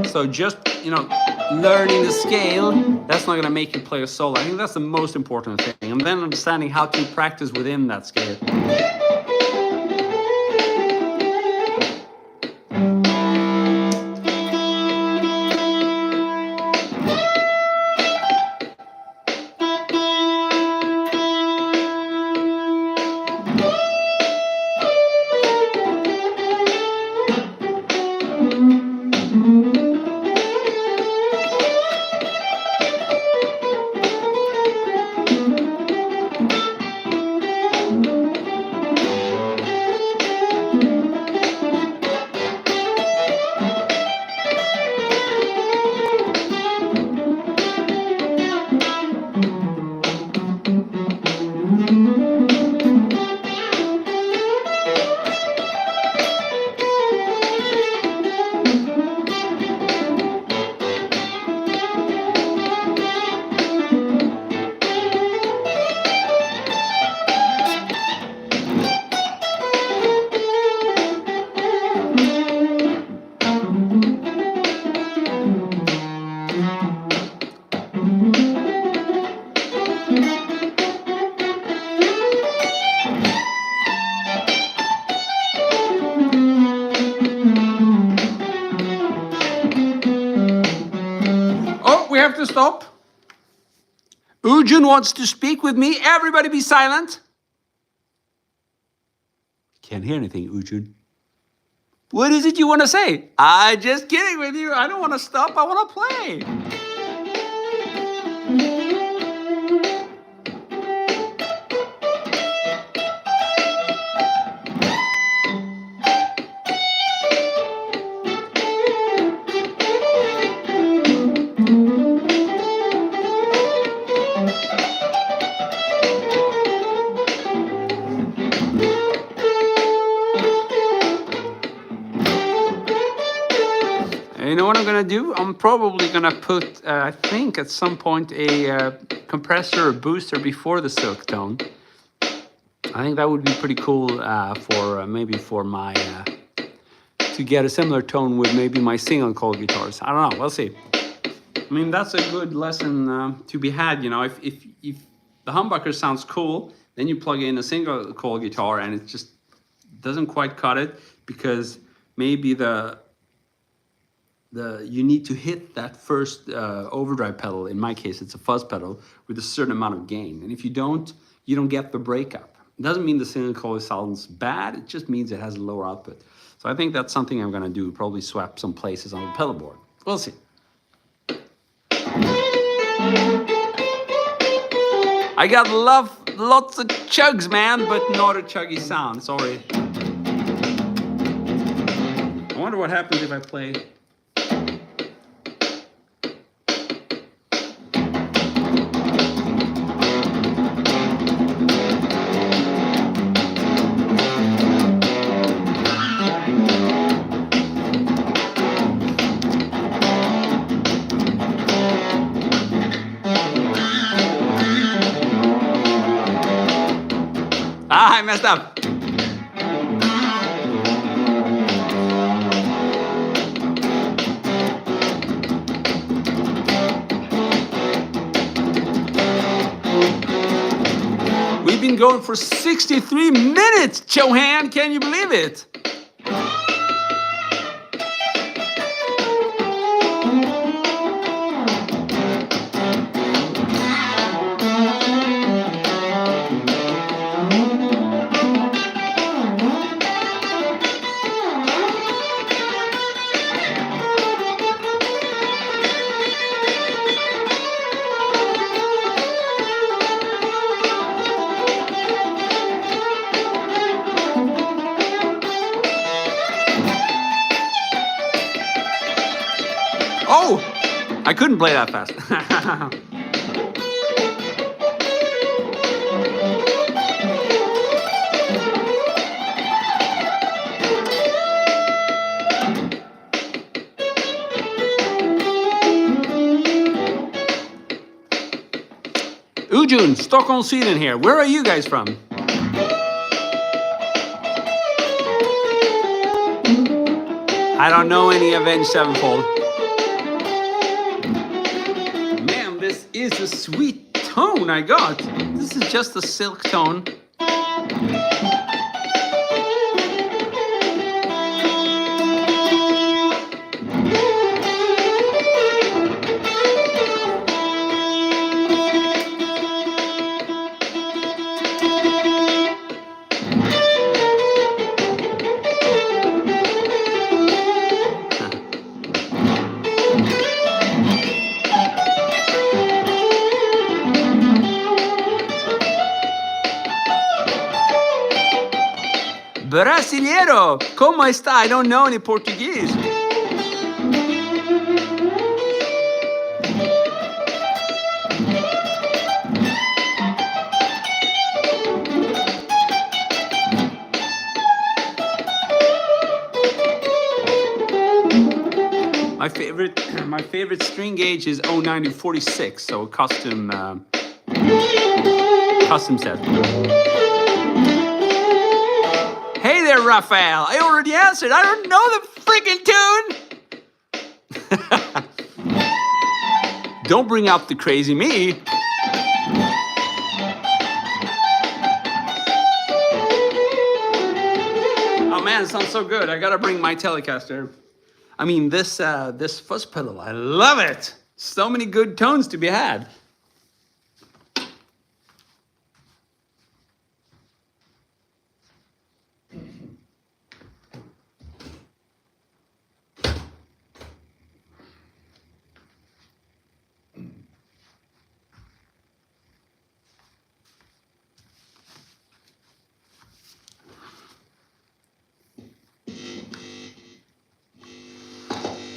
So just, you know, learning the scale, that's not going to make you play a solo. I think that's the most important thing. And then understanding how to practice within that scale. To stop. Ujun wants to speak with me. Everybody be silent. Can't hear anything, Ujun. What is it you want to say? I'm just kidding with you. I don't want to stop. I want to play. gonna do, I'm probably gonna put, I think at some point, a compressor or booster before the silk tone. I think that would be pretty cool for maybe for my, to get a similar tone with maybe my single coil guitars. I don't know, we'll see. I mean, that's a good lesson to be had, you know, if the humbucker sounds cool, then you plug in a single coil guitar and it just doesn't quite cut it, because maybe you need to hit that first overdrive pedal. In my case, it's a fuzz pedal with a certain amount of gain. And if you don't get the breakup. It doesn't mean the single coil sounds bad, it just means it has a lower output. So I think that's something I'm gonna do, probably swap some places on the pedal board. We'll see. I got lots of chugs, man, but not a chuggy sound, sorry. I wonder what happens if I play. I messed up. We've been going for 63 minutes, Johan. Can you believe it? Oh, I couldn't play that fast. Ujun, Stockholm, Sweden here. Where are you guys from? I don't know any Avenged Sevenfold. Man, this is a sweet tone I got. This is just a silk tone. Brasileiro, como está? I don't know any Portuguese. My favorite string gauge is 09-46, so a custom set. Hey there, Raphael. I already answered. I don't know the freaking tune. Don't bring up the crazy me. Oh man, it sounds so good. I gotta bring my Telecaster. I mean, this fuzz pedal, I love it. So many good tones to be had.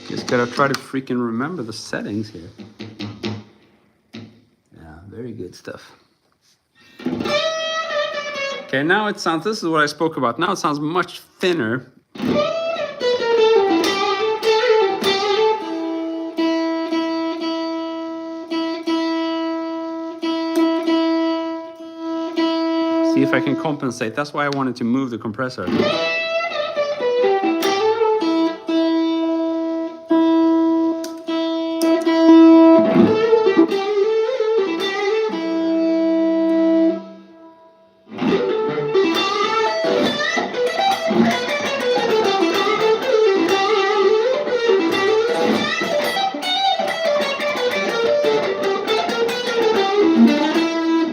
Just gotta try to freaking remember the settings here. Yeah, very good stuff. Okay, now it sounds, this is what I spoke about. Now it sounds much thinner. see if I can compensate. That's why I wanted to move the compressor.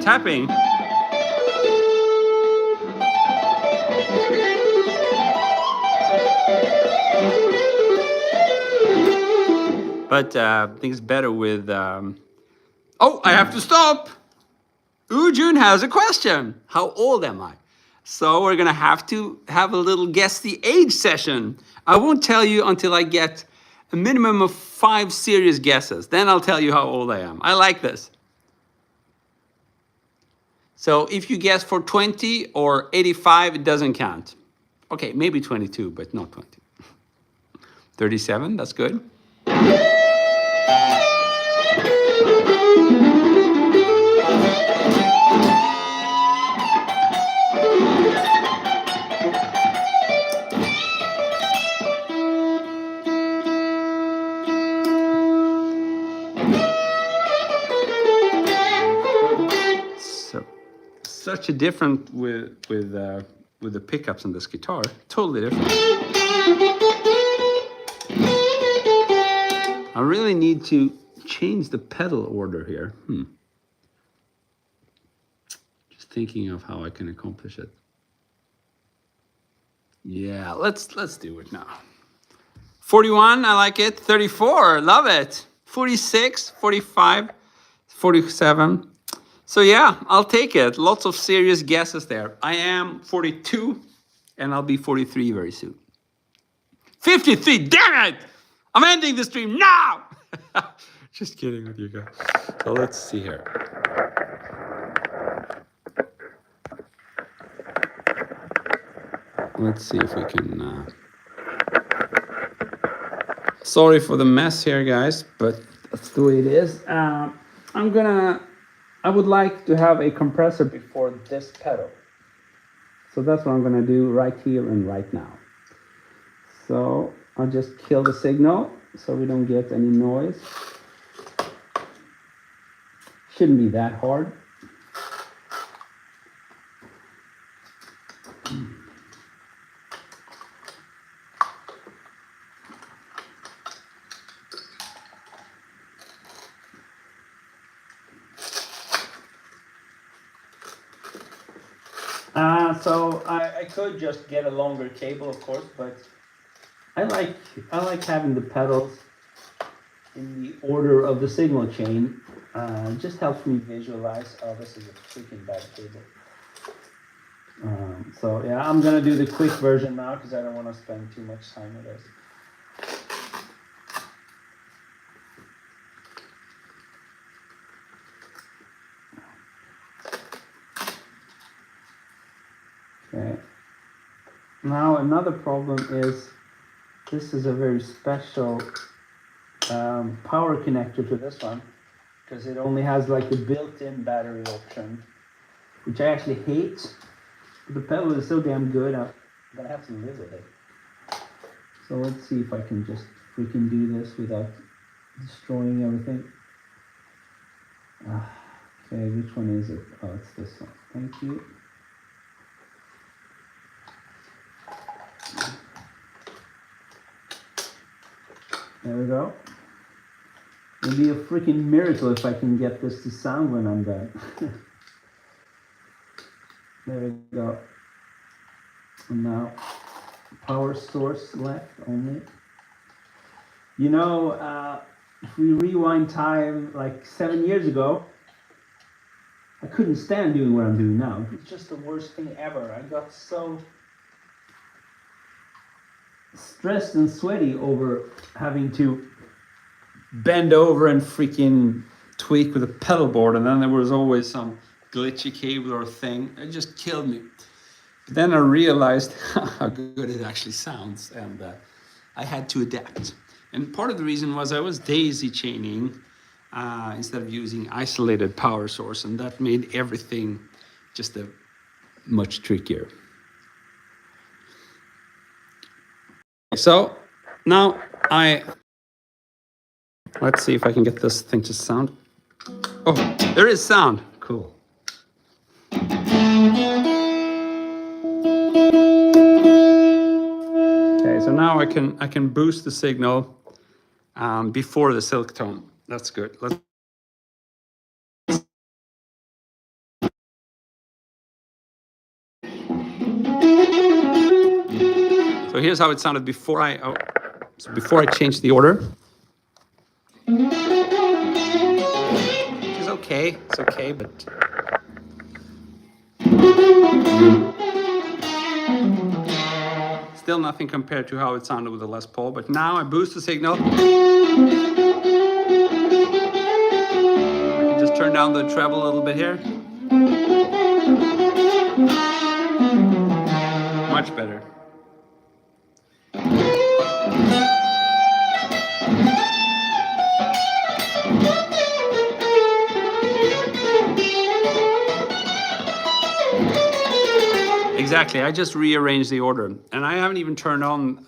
Tapping. But I think it's better with... Oh, I have to stop! Ujun has a question. How old am I? So we're gonna have to have a little guess the age session. I won't tell you until I get a minimum of 5 serious guesses. Then I'll tell you how old I am. I like this. So if you guess for 20 or 85, it doesn't count. Okay, maybe 22, but not 20. 37, that's good. Such a different with the pickups on this guitar. Totally different. I really need to change the pedal order here. Just thinking of how I can accomplish it. Yeah, let's do it now. 41, I like it. 34, love it. 46, 45, 47. So yeah, I'll take it. Lots of serious guesses there. I am 42 and I'll be 43 very soon. 53, damn it! I'm ending the stream now! Just kidding with you guys. So let's see here. Let's see if we can... Sorry for the mess here, guys, but that's the way it is. I would like to have a compressor before this pedal. So that's what I'm gonna do right here and right now. So I'll just kill the signal so we don't get any noise. Shouldn't be that hard. So I could just get a longer cable, of course, but I like having the pedals in the order of the signal chain. It just helps me visualize. Oh, this is a freaking bad cable. So yeah, I'm gonna do the quick version now because I don't want to spend too much time with this. Okay. Now another problem is this is a very special power connector to this one because it only has like a built-in battery option, which I actually hate. The pedal is so damn good, I'm gonna have to live with it. So let's see if I can just freaking do this without destroying everything. Okay, which one is it? Oh, it's this one. Thank you. There we go. It'll be a freaking miracle if I can get this to sound when I'm done. There we go. And now, power source left only. You know, if we rewind time like 7 years ago, I couldn't stand doing what I'm doing now. It's just the worst thing ever. I got so stressed and sweaty over having to bend over and freaking tweak with a pedal board, and then there was always some glitchy cable or thing. It just killed me. But then I realized how good it actually sounds, and I had to adapt. And part of the reason was I was daisy chaining instead of using isolated power source, and that made everything just a much trickier. So now let's see if I can get this thing to sound. Oh, there is sound. Cool. Okay, so now I can boost the signal before the silk tone. That's good. So here's how it sounded before I changed the order. Which is okay. It's okay, but still nothing compared to how it sounded with the Les Paul. But now I boost the signal. I can just turn down the treble a little bit here. Much better. Exactly, I just rearranged the order, and I haven't even turned on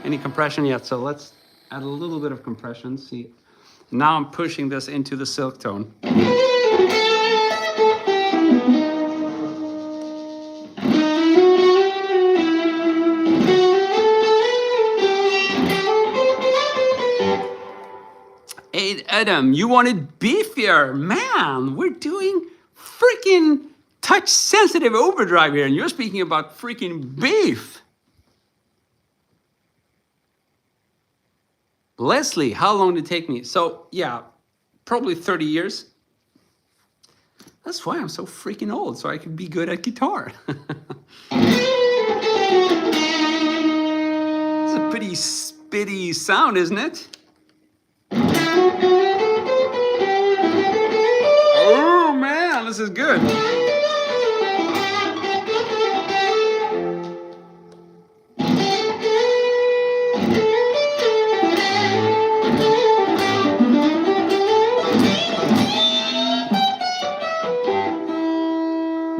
any compression yet, so let's add a little bit of compression. See, now I'm pushing this into the silk tone. Hey, Adam, you wanted beefier? Man, we're doing freaking touch-sensitive overdrive here, and you're speaking about freaking beef. Leslie, how long did it take me? So, yeah, probably 30 years. That's why I'm so freaking old, so I can be good at guitar. It's a pretty spitty sound, isn't it? Oh, man, this is good.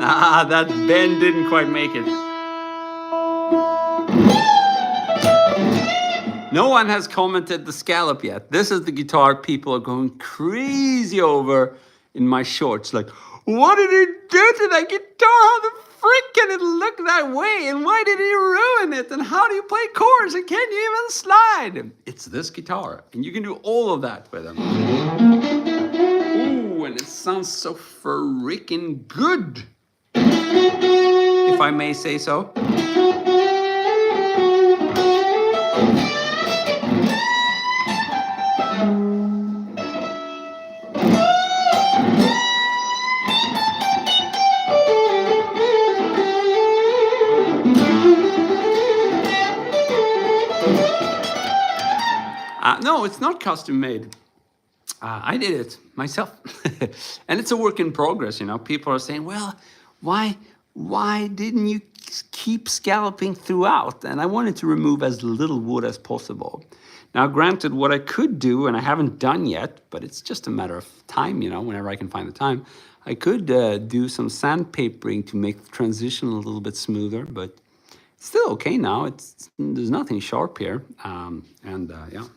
Ah, that bend didn't quite make it. No one has commented the scallop yet. This is the guitar people are going crazy over in my shorts. Like, what did he do to that guitar? How the frick can it look that way? And why did he ruin it? And how do you play chords? And can you even slide? It's this guitar. And you can do all of that with them. Ooh, and it sounds so freaking good. If I may say so. No, it's not custom made. I did it myself. And it's a work in progress, you know. People are saying, well, why didn't you keep scalloping throughout? And I wanted to remove as little wood as possible. Now, granted, what I could do, and I haven't done yet, but it's just a matter of time, you know, whenever I can find the time, I could do some sandpapering to make the transition a little bit smoother, but it's still okay now. There's nothing sharp here, yeah.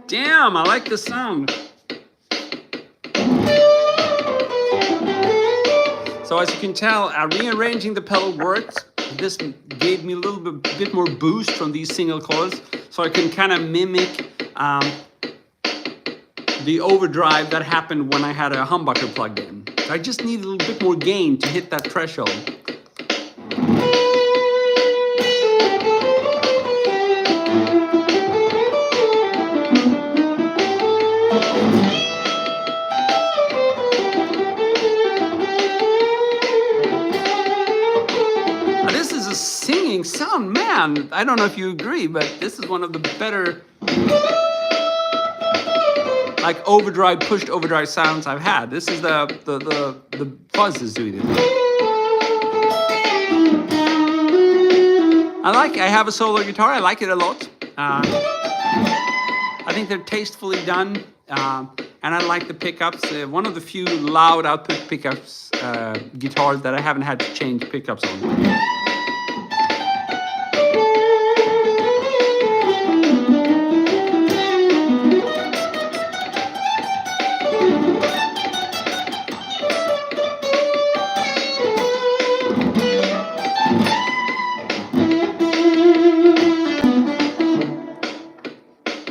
Damn, I like the sound. So as you can tell, rearranging the pedal worked. This gave me a little bit more boost from these single coils, so I can kind of mimic the overdrive that happened when I had a humbucker plugged in. So I just need a little bit more gain to hit that threshold. Sound, man, I don't know if you agree, but this is one of the better like overdrive, pushed overdrive sounds I've had. This is the fuzz is doing it. I have a solo guitar. I like it a lot. I think they're tastefully done, and I like the pickups. One of the few loud output pickups guitars that I haven't had to change pickups on.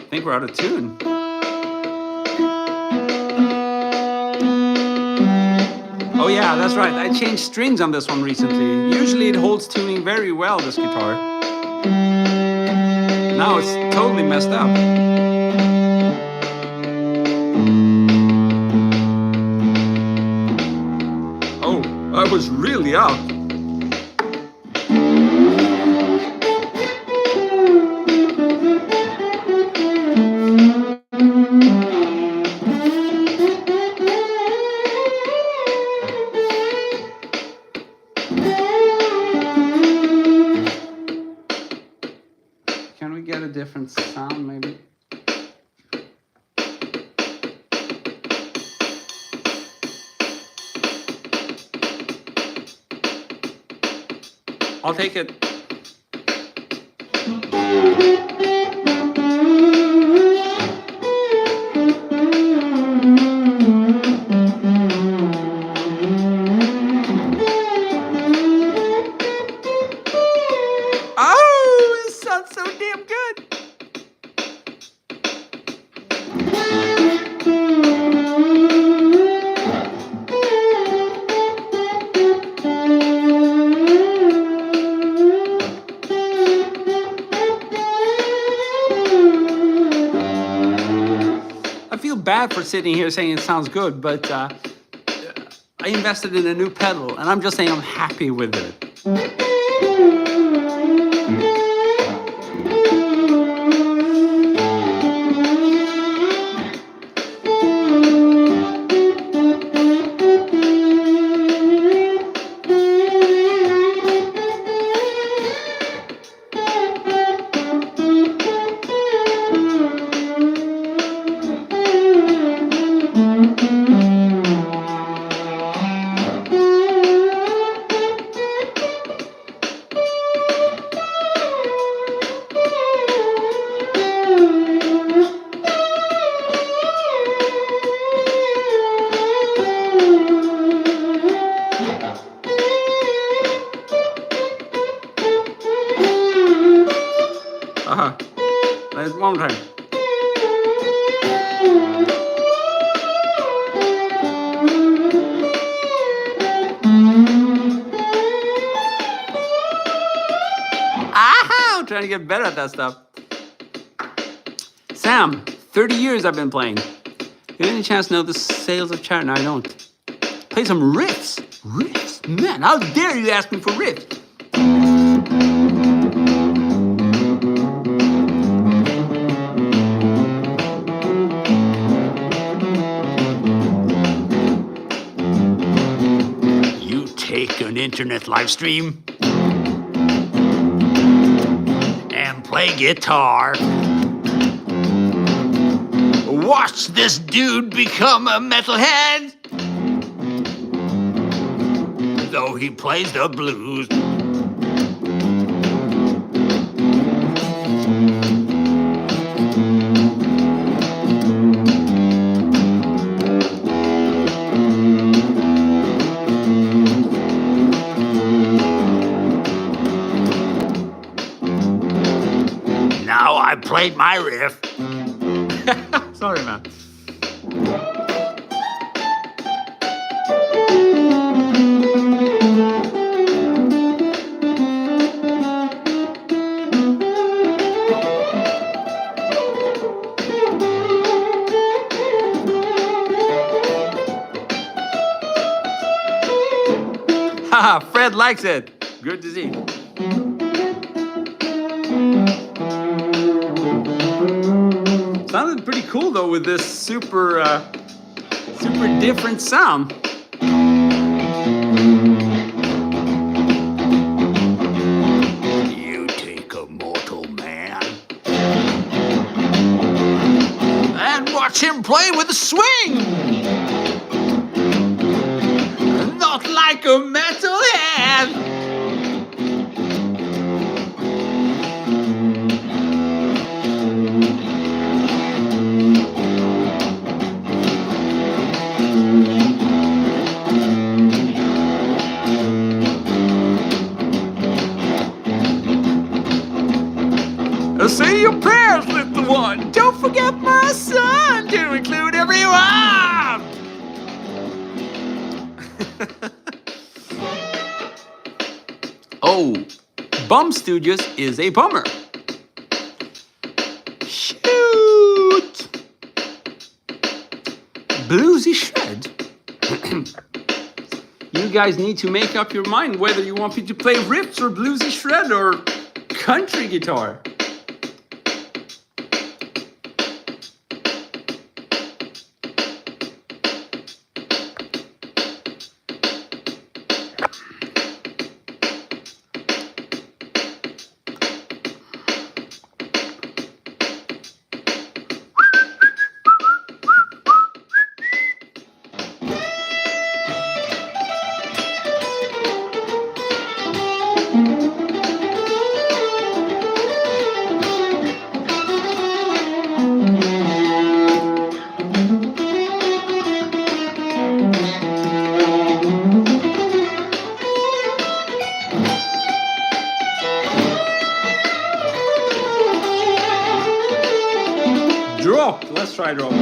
I think we're out of tune. Oh yeah, that's right. I changed strings on this one recently. Usually it holds tuning very well, this guitar. Now it's totally messed up. Oh, I was really out. Can we get a different sound, maybe? I'll take it. Oh, it sounds so damn good. I feel bad for sitting here saying it sounds good, but I invested in a new pedal, and I'm just saying I'm happy with it. Let's one more time. I'm trying to get better at that stuff. Sam, 30 years I've been playing. You have any chance to know the sales of Chatter? No, I don't. Play some riffs. Riffs? Man, how dare you ask me for riffs? You take an internet live stream and play guitar. Watch this dude become a metalhead, though he plays the blues. Now I played my riff. Sorry, man. Haha, Fred likes it. Good to see. Sounded pretty cool though with this super different sound. You take him play with a swing. Not like a metalhead. Say your prayers, little one. Don't forget my son to include everyone. Oh, Bum Studios is a bummer. Shoot. Bluesy shred. You guys need to make up your mind whether you want me to play riffs or bluesy shred or country guitar. Drop. Let's try drop.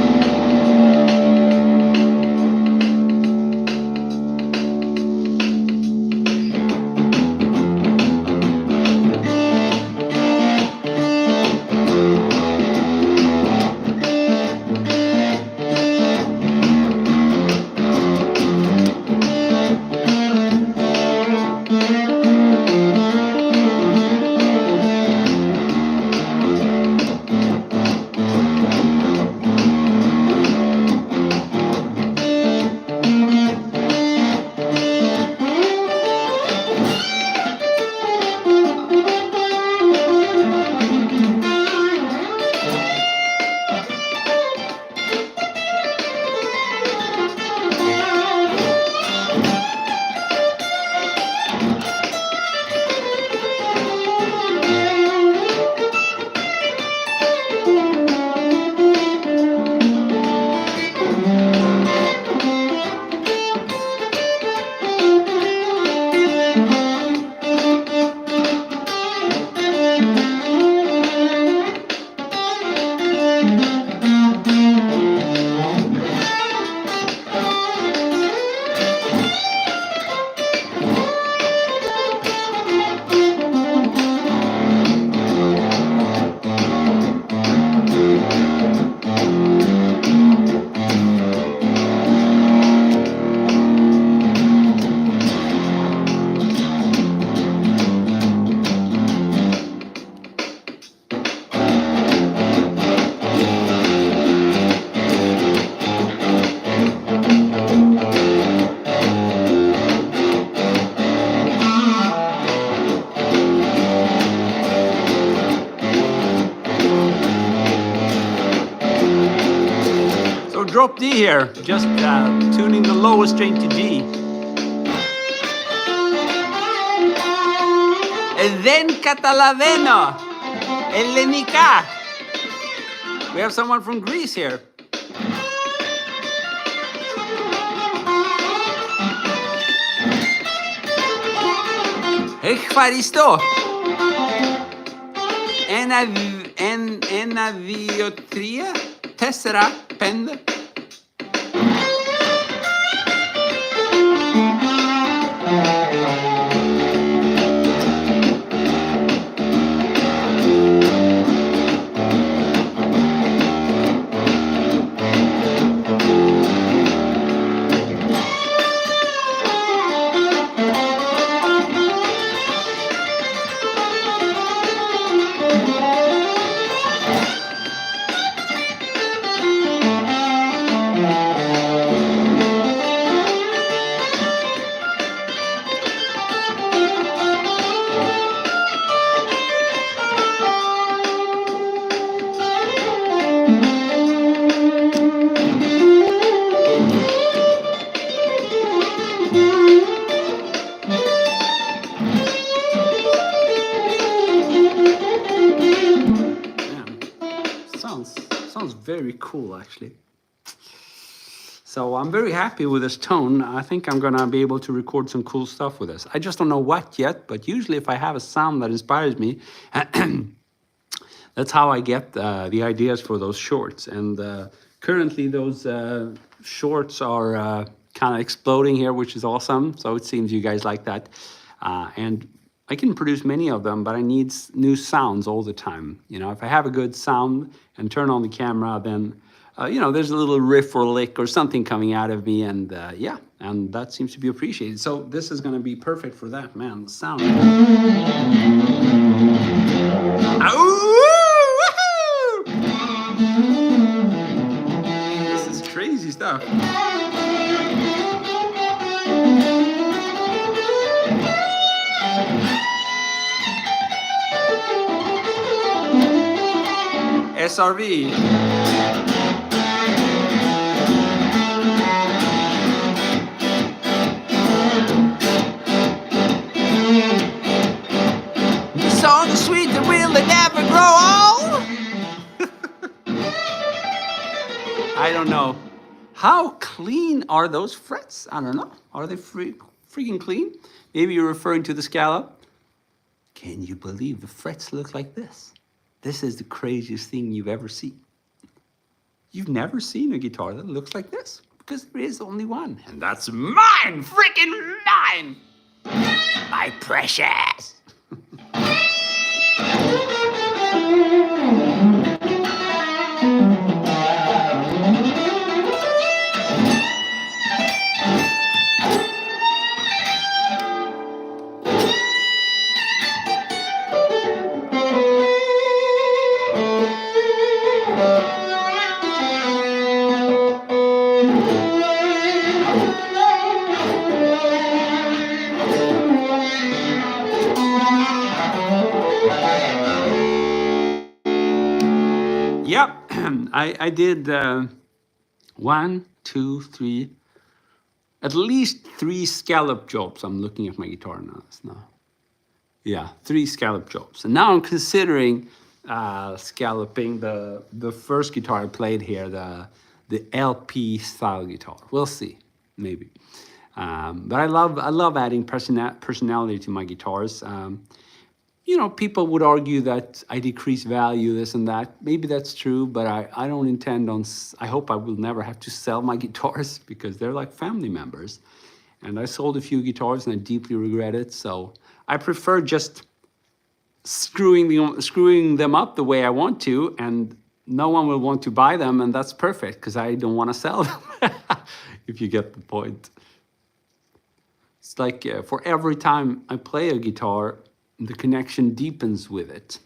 Drop D here, just tuning the lowest string to G. And then Catalaveno, Elenica. We have someone from Greece here. Ευχαριστώ. Ένα, δύο, τρία, τέσσερα, πέντε. cool, actually. So I'm very happy with this tone. I think I'm gonna be able to record some cool stuff with this. I just don't know what yet, but usually if I have a sound that inspires me, that's how I get the ideas for those shorts. And currently those shorts are kind of exploding here, which is awesome. So it seems you guys like that. And I can produce many of them, but I need new sounds all the time. You know, if I have a good sound and turn on the camera, then you know, there's a little riff or lick or something coming out of me, and yeah, and that seems to be appreciated. So this is going to be perfect for that, man. The sound. This is crazy stuff. SRV. So the sweet that will they never grow old? I don't know. How clean are those frets? I don't know. Are they freaking clean? Maybe you're referring to the scallop. Can you believe the frets look like this? This is the craziest thing you've ever seen. You've never seen a guitar that looks like this, because there is only one, and that's mine, freaking mine, my precious. Yep, I did 1, 2, 3, at least 3 scallop jobs. I'm looking at my guitar now. Yeah, 3 scallop jobs. And now I'm considering scalloping the first guitar I played here, the LP style guitar. We'll see, maybe. But I love adding personality to my guitars. You know, people would argue that I decrease value, this and that. Maybe that's true, but I don't intend on, I hope I will never have to sell my guitars, because they're like family members. And I sold a few guitars and I deeply regret it. So I prefer just screwing them up the way I want to, and no one will want to buy them, and that's perfect, because I don't want to sell them, if you get the point. It's like for every time I play a guitar, the connection deepens with it.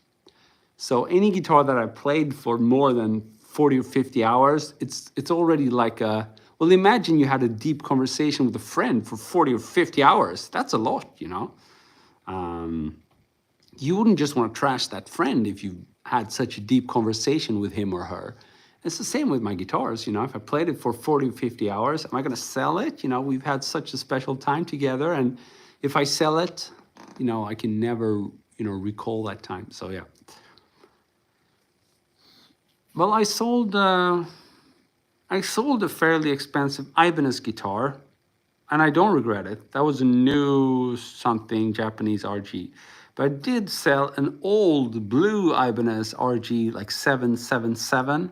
So any guitar that I played for more than 40 or 50 hours, it's already like a, well, imagine you had a deep conversation with a friend for 40 or 50 hours. That's a lot, you know. You wouldn't just want to trash that friend if you had such a deep conversation with him or her. It's the same with my guitars, you know. If I played it for 40 or 50 hours, am I going to sell it? You know, we've had such a special time together, and if I sell it, you know, I can never, you know, recall that time. So yeah. Well, I sold a fairly expensive Ibanez guitar, and I don't regret it. That was a new something Japanese RG. But I did sell an old blue Ibanez RG, like 777.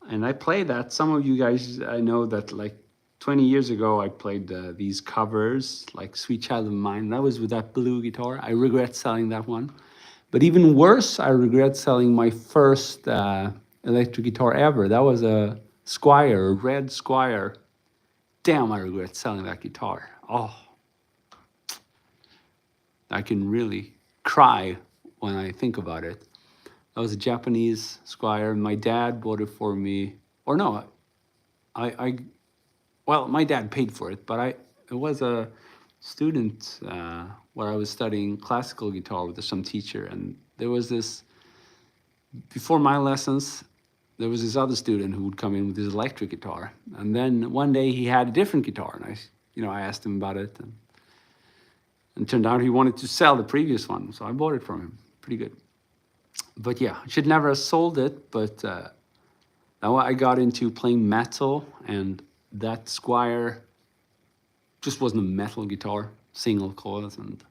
And I played that. Some of you guys, I know that like 20 years ago, I played these covers, like Sweet Child of Mine. That was with that blue guitar. I regret selling that one. But even worse, I regret selling my first electric guitar ever. That was a Squier, a red Squier. Damn, I regret selling that guitar. Oh, I can really cry when I think about it. That was a Japanese Squier. My dad bought it for me. Or no, well, my dad paid for it, but it was a student where I was studying classical guitar with some teacher, and there was this, before my lessons, there was this other student who would come in with his electric guitar, and then one day he had a different guitar, and I asked him about it, and it turned out he wanted to sell the previous one, so I bought it from him. Pretty good. But yeah, I should never have sold it, but Now I got into playing metal, and that Squire just wasn't a metal guitar, single coils, and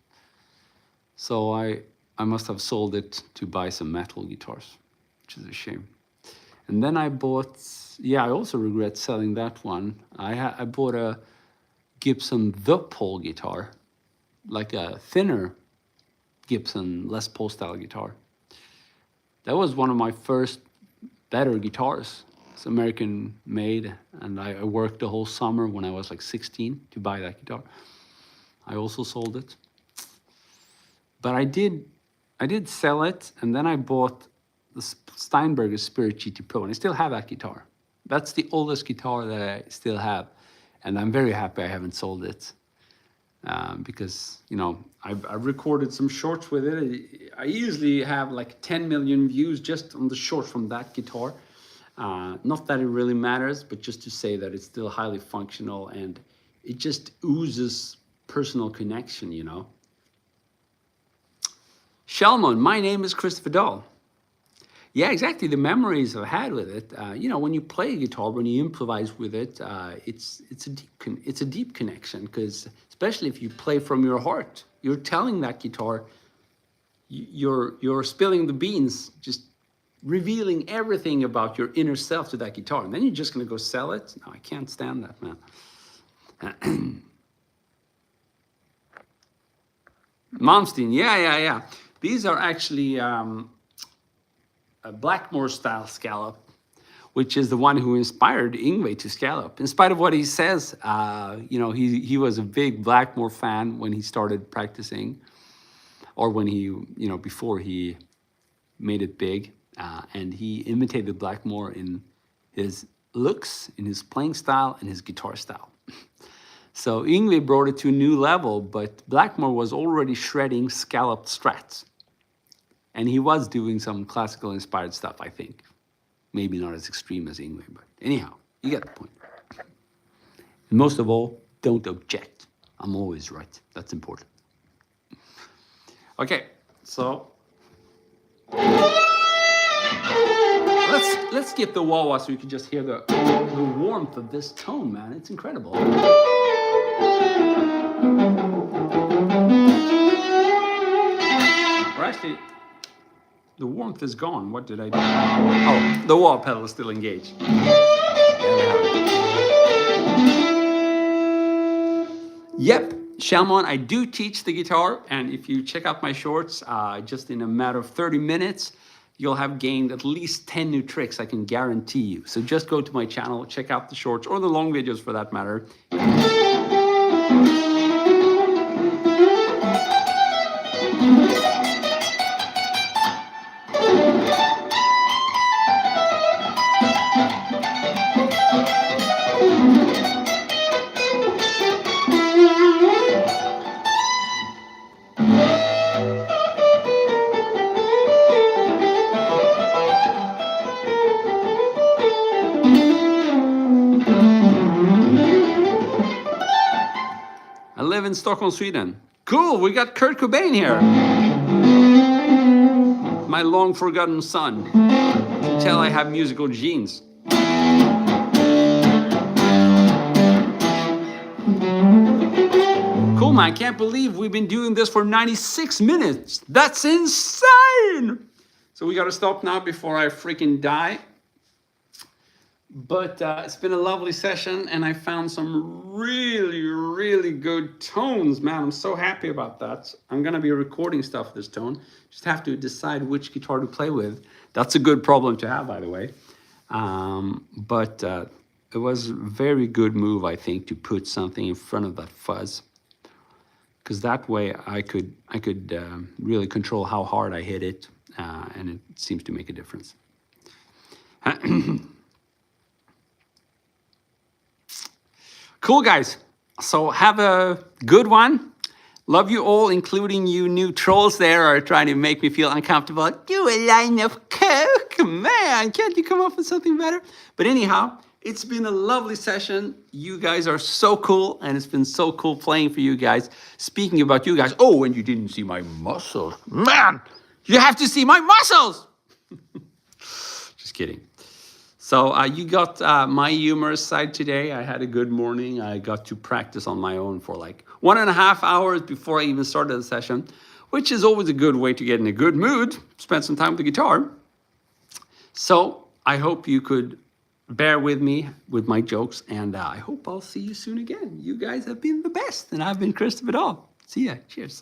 so I must have sold it to buy some metal guitars, which is a shame. And then I bought, yeah, I also regret selling that one. I bought a Gibson The Paul guitar, like a thinner Gibson Les Paul style guitar. That was one of my first better guitars. It's American made, and I worked the whole summer when I was like 16 to buy that guitar. I also sold it. But I did sell it, and then I bought the Steinberger Spirit GT Pro, and I still have that guitar. That's the oldest guitar that I still have, and I'm very happy I haven't sold it. Because, you know, I've recorded some shorts with it. I usually have like 10 million views just on the shorts from that guitar. Not that it really matters, but just to say that it's still highly functional, and it just oozes personal connection, you know. Shalmon, my name is KristoferDahl. Yeah, exactly. The memories I've had with it. You know, when you play a guitar, when you improvise with it, it's a deep connection, because especially if you play from your heart, you're telling that guitar, you're spilling the beans, just revealing everything about your inner self to that guitar, and then you're just going to go sell it. No, I can't stand that, man. Malmsteen, yeah. These are actually a Blackmore style scallop, which is the one who inspired Yngwie to scallop. In spite of what he says, you know, he was a big Blackmore fan when he started practicing, or when he, you know, before he made it big, and he imitated Blackmore in his looks, in his playing style, and his guitar style. So Yngwie brought it to a new level, but Blackmore was already shredding scalloped strats. And he was doing some classical inspired stuff, I think. Maybe not as extreme as Yngwie, but anyhow, you get the point. And most of all, don't object. I'm always right. That's important. Okay, so let's skip the wah-wah so you can just hear the warmth of this tone, man. It's incredible. Or actually, the warmth is gone. What did I do? Oh, the wah pedal is still engaged. Yep, Shalmon, I do teach the guitar, and if you check out my shorts, just in a matter of 30 minutes, you'll have gained at least 10 new tricks, I can guarantee you. So just go to my channel, check out the shorts, or the long videos for that matter. 'I live in Stockholm, Sweden. Cool, we got Kurt Cobain here. My long forgotten son. You can tell I have musical genes. Cool, man, I can't believe we've been doing this for 96 minutes. That's insane! So we gotta stop now before I freaking die. But it's been a lovely session, and I found some really, really good tones, man. I'm so happy about that. I'm gonna be recording stuff this tone. Just have to decide which guitar to play with. That's a good problem to have, by the way. But it was a very good move, I think, to put something in front of that fuzz, because that way I could really control how hard I hit it, and it seems to make a difference. Cool, guys. So have a good one. Love you all, including you new trolls there are trying to make me feel uncomfortable. Do a line of coke, man. Can't you come up with something better? But anyhow, it's been a lovely session. You guys are so cool, and it's been so cool playing for you guys. Speaking about you guys, oh, and you didn't see my muscles. Man, you have to see my muscles. Just kidding. So you got my humorous side today. I had a good morning. I got to practice on my own for like 1.5 hours before I even started the session, which is always a good way to get in a good mood, spend some time with the guitar. So I hope you could bear with me with my jokes, and I hope I'll see you soon again. You guys have been the best, and I've been KristoferDahl. See ya. Cheers.